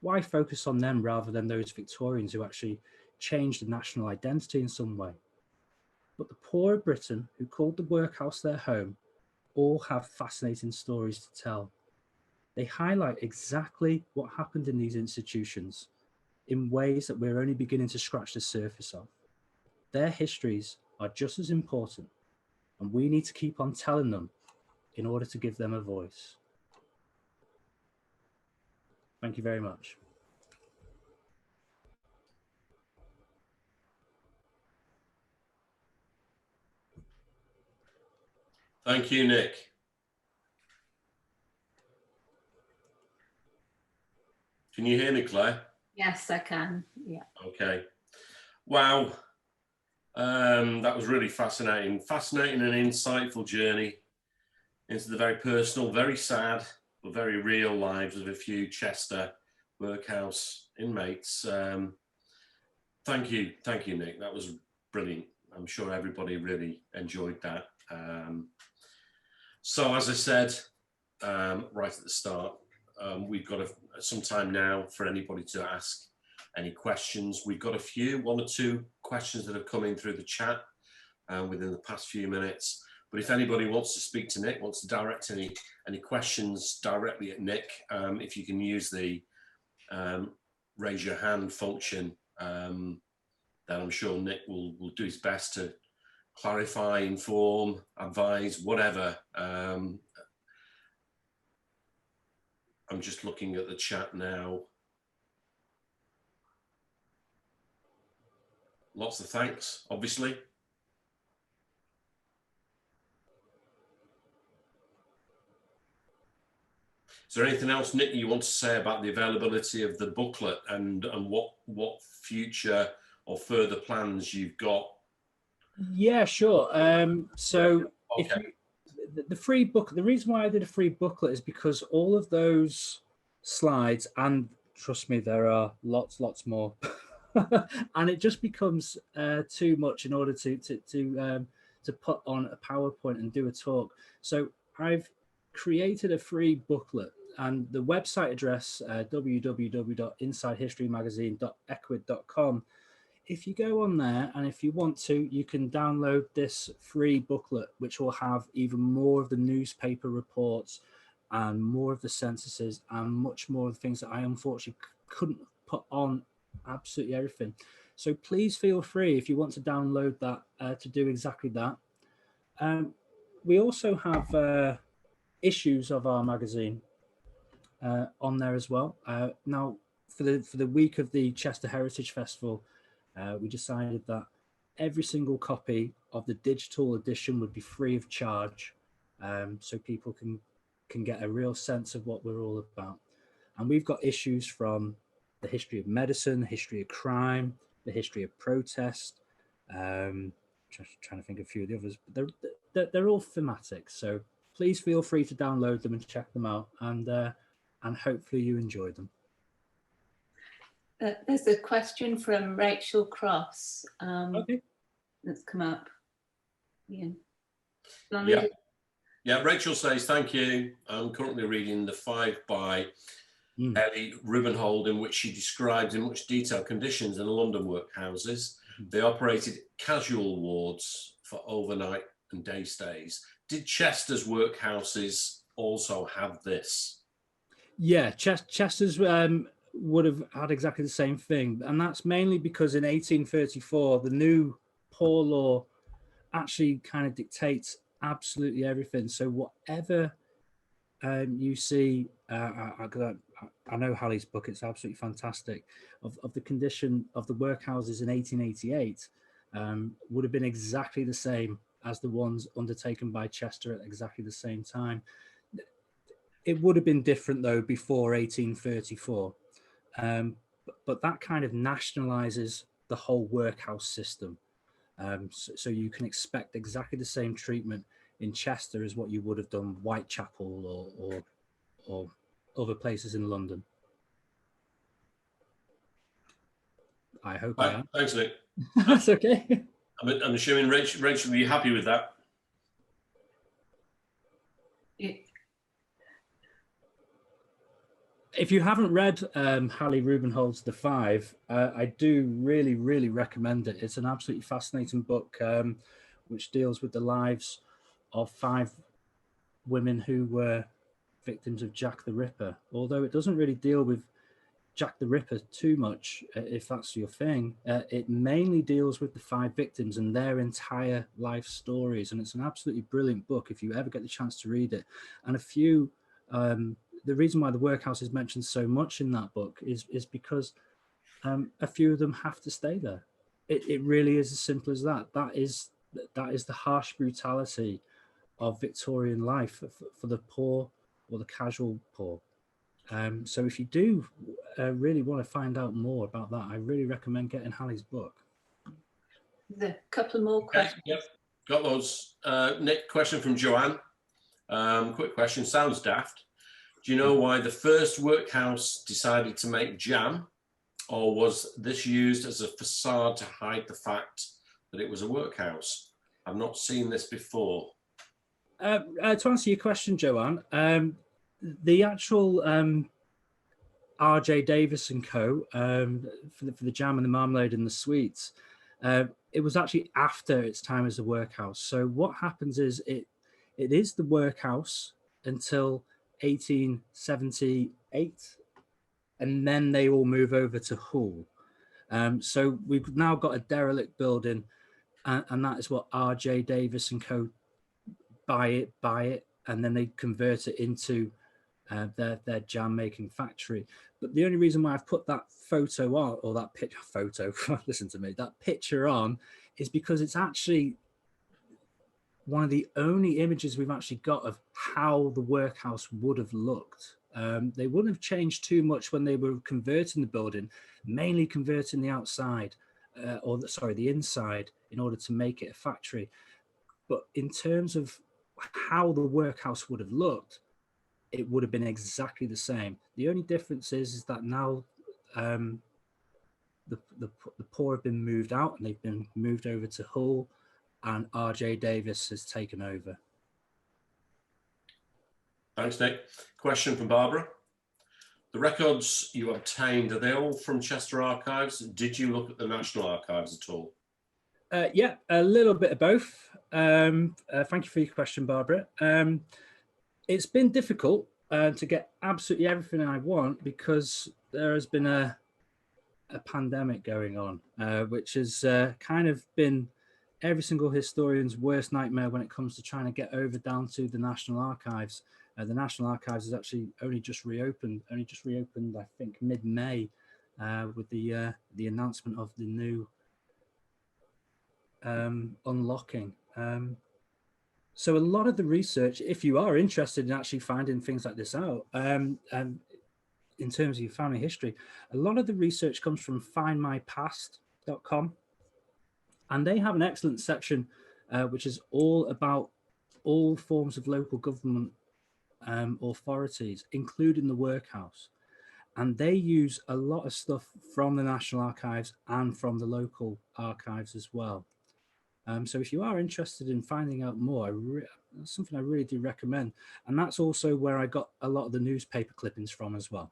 Why focus on them rather than those Victorians who actually changed the national identity in some way? But the poor of Britain, who called the workhouse their home, all have fascinating stories to tell. They highlight exactly what happened in these institutions in ways that we're only beginning to scratch the surface of. Their histories are just as important, and we need to keep on telling them in order to give them a voice. Thank you very much. Thank you, Nick. Can you hear me, Claire? Yes, I can. Yeah. Okay. Wow. That was really fascinating. Fascinating and insightful journey into the very personal, very sad, but very real lives of a few Chester workhouse inmates. Thank you, Nick. That was brilliant. I'm sure everybody really enjoyed that. So as I said right at the start, we've got some time now for anybody to ask any questions. We've got one or two questions that have come in through the chat within the past few minutes. But if anybody wants to speak to Nick, wants to direct any questions directly at Nick, if you can use the raise your hand function, then I'm sure Nick will do his best to clarify, inform, advise, whatever. I'm just looking at the chat now. Lots of thanks, obviously. Is there anything else, Nick, you want to say about the availability of the booklet and what future or further plans you've got? Yeah, sure. So Okay. The free book, the reason why I did a free booklet is because all of those slides, and trust me, there are lots more, and it just becomes too much in order to put on a PowerPoint and do a talk. So I've created a free booklet, and the website address, www.insidehistorymagazine.equid.com. If you go on there, and if you want to, you can download this free booklet, which will have even more of the newspaper reports and more of the censuses and much more of the things that I unfortunately couldn't put on, absolutely everything. So please feel free, if you want to download that, to do exactly that. We also have issues of our magazine on there as well. Now, for the week of the Chester Heritage Festival, we decided that every single copy of the digital edition would be free of charge, so people can get a real sense of what we're all about. And we've got issues from the history of medicine, the history of crime, the history of protest. Trying to think of a few of the others, but they're all thematic. So please feel free to download them and check them out, and hopefully you enjoy them. There's a question from Rachel Cross Okay. that's come up. Yeah. Yeah, Rachel says, thank you. I'm currently reading the 5 by Ellie Rubenhold, in which she describes in much detail conditions in the London workhouses. They operated casual wards for overnight and day stays. Did Chester's workhouses also have this? Yeah, Chester's would have had exactly the same thing. And that's mainly because in 1834, the new poor law actually kind of dictates absolutely everything. So whatever you see, I know Halley's book, it's absolutely fantastic, of the condition of the workhouses in 1888 would have been exactly the same as the ones undertaken by Chester at exactly the same time. It would have been different though before 1834, but that kind of nationalizes the whole workhouse system. So you can expect exactly the same treatment in Chester as what you would have done Whitechapel or other places in London. I hope I am. Thanks, Nick. That's okay. I'm assuming Rachel, are you happy with that? If you haven't read Halley Rubenhold's The Five, I do really recommend it. It's an absolutely fascinating book which deals with the lives of 5 women who were victims of Jack the Ripper. Although it doesn't really deal with Jack the Ripper too much, if that's your thing, it mainly deals with the 5 victims and their entire life stories. And it's an absolutely brilliant book if you ever get the chance to read it. And a few... the reason why the workhouse is mentioned so much in that book is because a few of them have to stay there. It really is as simple as that. That is the harsh brutality of Victorian life for the poor or the casual poor. So if you do really want to find out more about that, I really recommend getting Halley's book. There's a couple more questions. Yep, got those. Nick, question from Joanne. Quick question, sounds daft. Do you know why the first workhouse decided to make jam, or was this used as a facade to hide the fact that it was a workhouse? I've not seen this before. To answer your question, Joanne, the actual R.J. Davis and Co. For the jam and the marmalade and the sweets, it was actually after its time as a workhouse. So what happens is it is the workhouse until 1878, and then they all move over to Hoole. So we've now got a derelict building, and that is what R.J. Davis and Co. buy it, and then they convert it into their jam making factory. But the only reason why I've put that photo on, or that photo, listen to me, that picture on, is because it's actually one of the only images we've actually got of how the workhouse would have looked. They wouldn't have changed too much when they were converting the building, mainly converting the outside, the inside, in order to make it a factory. But in terms of how the workhouse would have looked, it would have been exactly the same. The only difference is that now the poor have been moved out and they've been moved over to Hull, and R.J. Davis has taken over. Thanks, Nick. Question from Barbara. The records you obtained, are they all from Chester Archives? Did you look at the National Archives at all? Yeah, a little bit of both. Thank you for your question, Barbara. It's been difficult to get absolutely everything I want because there has been a pandemic going on, which has kind of been every single historian's worst nightmare when it comes to trying to get over down to the National Archives. The National Archives has actually only just reopened, I think, mid-May, with the announcement of the new unlocking. So a lot of the research, if you are interested in actually finding things like this out, in terms of your family history, a lot of the research comes from findmypast.com, and they have an excellent section which is all about all forms of local government authorities, including the workhouse. And they use a lot of stuff from the National Archives and from the local archives as well. So if you are interested in finding out more, that's something I really do recommend. And that's also where I got a lot of the newspaper clippings from as well.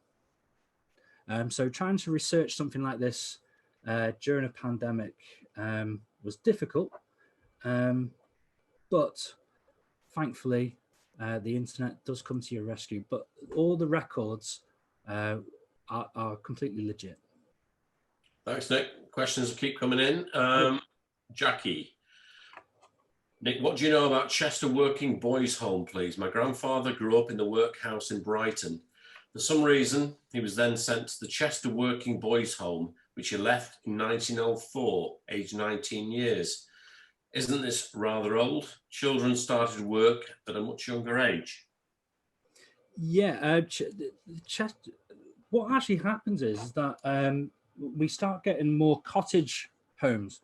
So trying to research something like this during a pandemic was difficult, but thankfully the internet does come to your rescue. But all the records are completely legit. Thanks, Nick. Questions keep coming in. Jackie. Nick, what do you know about Chester Working Boys Home, please? My grandfather grew up in the workhouse in Brighton. For some reason, he was then sent to the Chester Working Boys Home, which he left in 1904, aged 19 years. Isn't this rather old? Children started work at a much younger age. Yeah, what actually happens is that we start getting more cottage homes.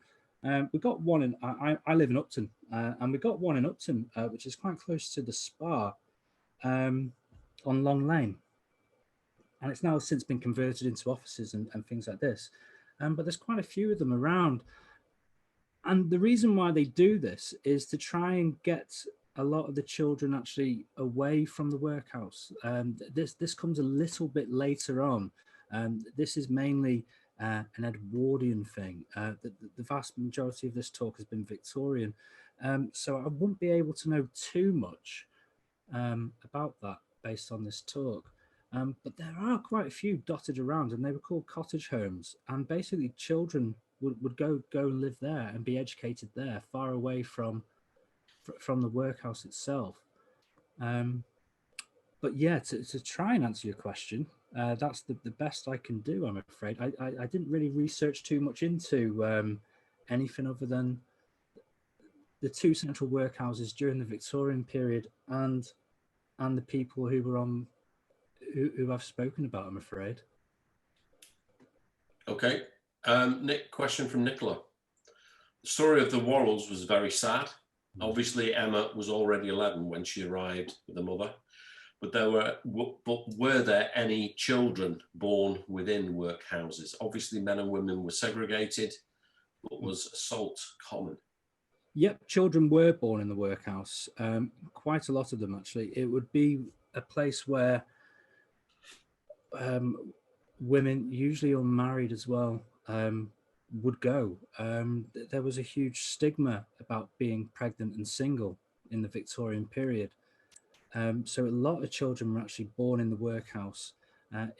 We've got one in, I live in Upton, and we've got one in Upton, which is quite close to the spa on Long Lane. And it's now since been converted into offices and things like this. But there's quite a few of them around. And the reason why they do this is to try and get a lot of the children actually away from the workhouse. This comes a little bit later on. This is mainly an Edwardian thing. The vast majority of this talk has been Victorian. So I wouldn't be able to know too much about that based on this talk. But there are quite a few dotted around, and they were called cottage homes. And basically children would go and live there and be educated there, far away from the workhouse itself. But yeah, to try and answer your question, that's the best I can do, I'm afraid. I didn't really research too much into anything other than the two central workhouses during the Victorian period and the people who were on who I've spoken about, I'm afraid. Okay. Nick, question from Nicola. The story of the Worrells was very sad. Obviously, Emma was already 11 when she arrived with her mother, but were there any children born within workhouses? Obviously, men and women were segregated, but was assault common? Yep, children were born in the workhouse. Quite a lot of them, actually. It would be a place where women, usually unmarried as well, would go. There was a huge stigma about being pregnant and single in the Victorian period. So a lot of children were actually born in the workhouse.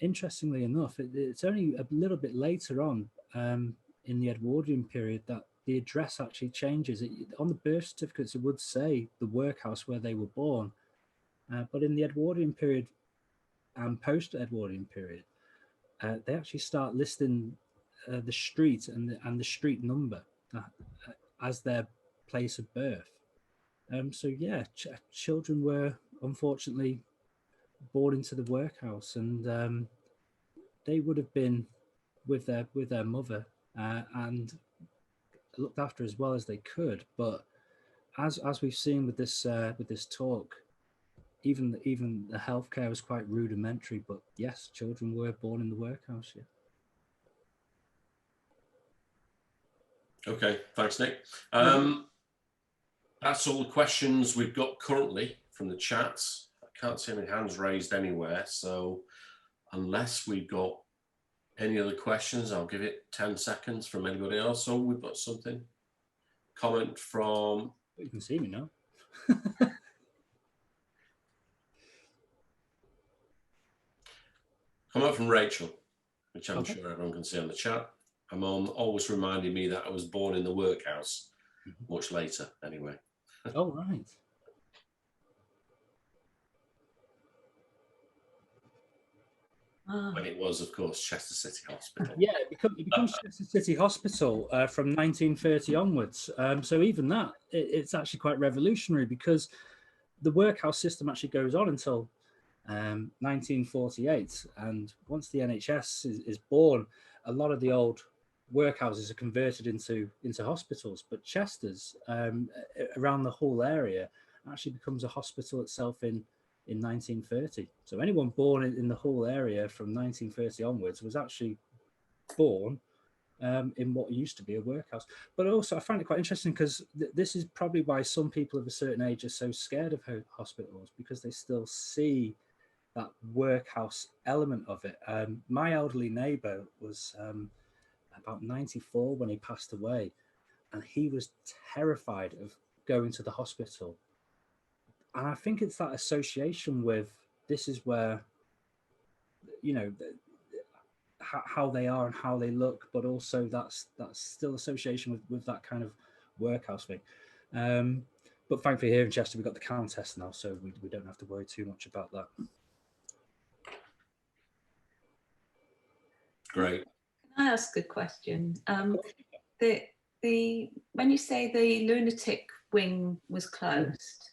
Interestingly enough, it's only a little bit later on in the Edwardian period that the address actually changes. On the birth certificates, it would say the workhouse where they were born. But in the Edwardian period and post-Edwardian period, they actually start listing the street and the street number as their place of birth. So yeah, children were unfortunately born into the workhouse, and they would have been with their mother and looked after as well as they could. But as we've seen with this talk, even the healthcare was quite rudimentary. But yes, children were born in the workhouse. Yeah. Okay, thanks, Nick. That's all the questions we've got currently from the chats. I can't see any hands raised anywhere, so unless we've got any other questions, I'll give it 10 seconds from anybody else. Oh, we've got something. Comment from... You can see me now. Comment from Rachel, which I'm sure everyone can see on the chat. I'm always reminding me that I was born in the workhouse, much later anyway. Oh, right. Ah, When it was, of course, Chester City Hospital. Yeah, it becomes Chester City Hospital from 1930 onwards. So even that, it's actually quite revolutionary, because the workhouse system actually goes on until 1948. And once the NHS is born, a lot of the old workhouses are converted into hospitals. But Chester's around the Hoole area actually becomes a hospital itself in 1930. So anyone born in the Hoole area from 1930 onwards was actually born in what used to be a workhouse. But also I find it quite interesting, because this is probably why some people of a certain age are so scared of hospitals, because they still see that workhouse element of it. My elderly neighbour was about 94 when he passed away, and he was terrified of going to the hospital. And I think it's that association with, this is where, you know, how they are and how they look, but also that's still association with that kind of workhouse thing. But thankfully here in Chester, we've got the Countess now, so we don't have to worry too much about that. Great. Can I ask a question? When you say the lunatic wing was closed,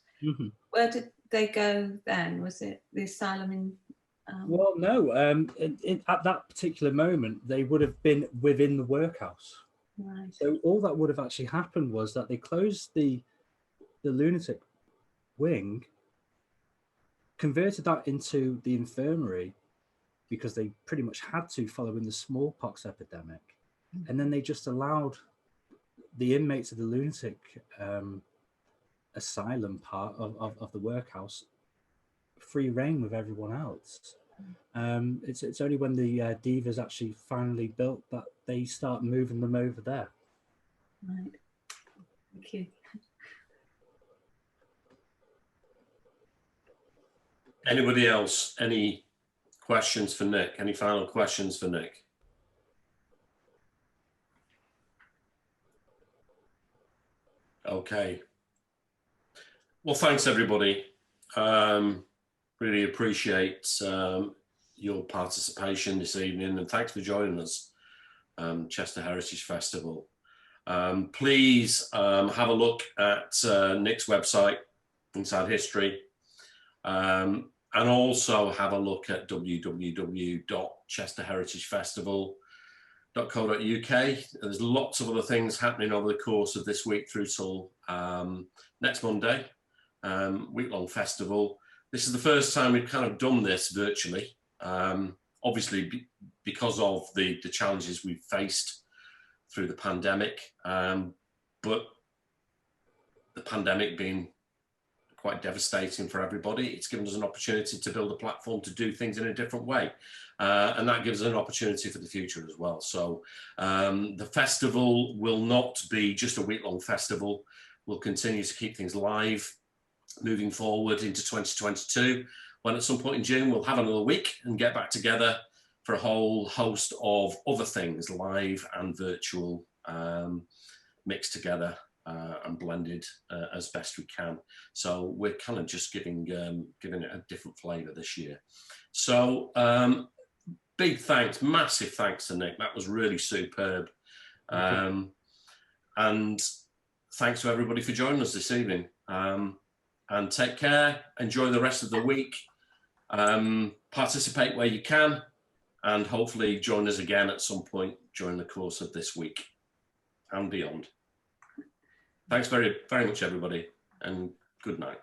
where did they go then? Was it the asylum in? Well, no. At that particular moment, they would have been within the workhouse. Right. So all that would have actually happened was that they closed the lunatic wing, converted that into the infirmary, because they pretty much had to following the smallpox epidemic. And then they just allowed the inmates of the lunatic asylum part of the workhouse free reign with everyone else. It's only when the divas actually finally built that they start moving them over there. Right. Thank you. Anybody else? Any questions for Nick? Any final questions for Nick? Okay. Well, thanks everybody. Really appreciate your participation this evening, and thanks for joining us, Chester Heritage Festival. Please have a look at Nick's website, Inside History, and also have a look at www.chesterheritagefestival.co.uk. There's lots of other things happening over the course of this week through till next Monday, week-long festival. This is the first time we've kind of done this virtually, obviously because of the challenges we've faced through the pandemic, but the pandemic being quite devastating for everybody, it's given us an opportunity to build a platform to do things in a different way. And that gives us an opportunity for the future as well. So the festival will not be just a week-long festival. We'll continue to keep things live moving forward into 2022, when at some point in June we'll have another week and get back together for a whole host of other things, live and virtual, mixed together and blended as best we can. So we're kind of just giving it a different flavour this year. So big thanks, massive thanks to Nick. That was really superb. And thanks to everybody for joining us this evening. And take care, enjoy the rest of the week, participate where you can, and hopefully join us again at some point during the course of this week and beyond. Thanks very, very much, everybody, and good night.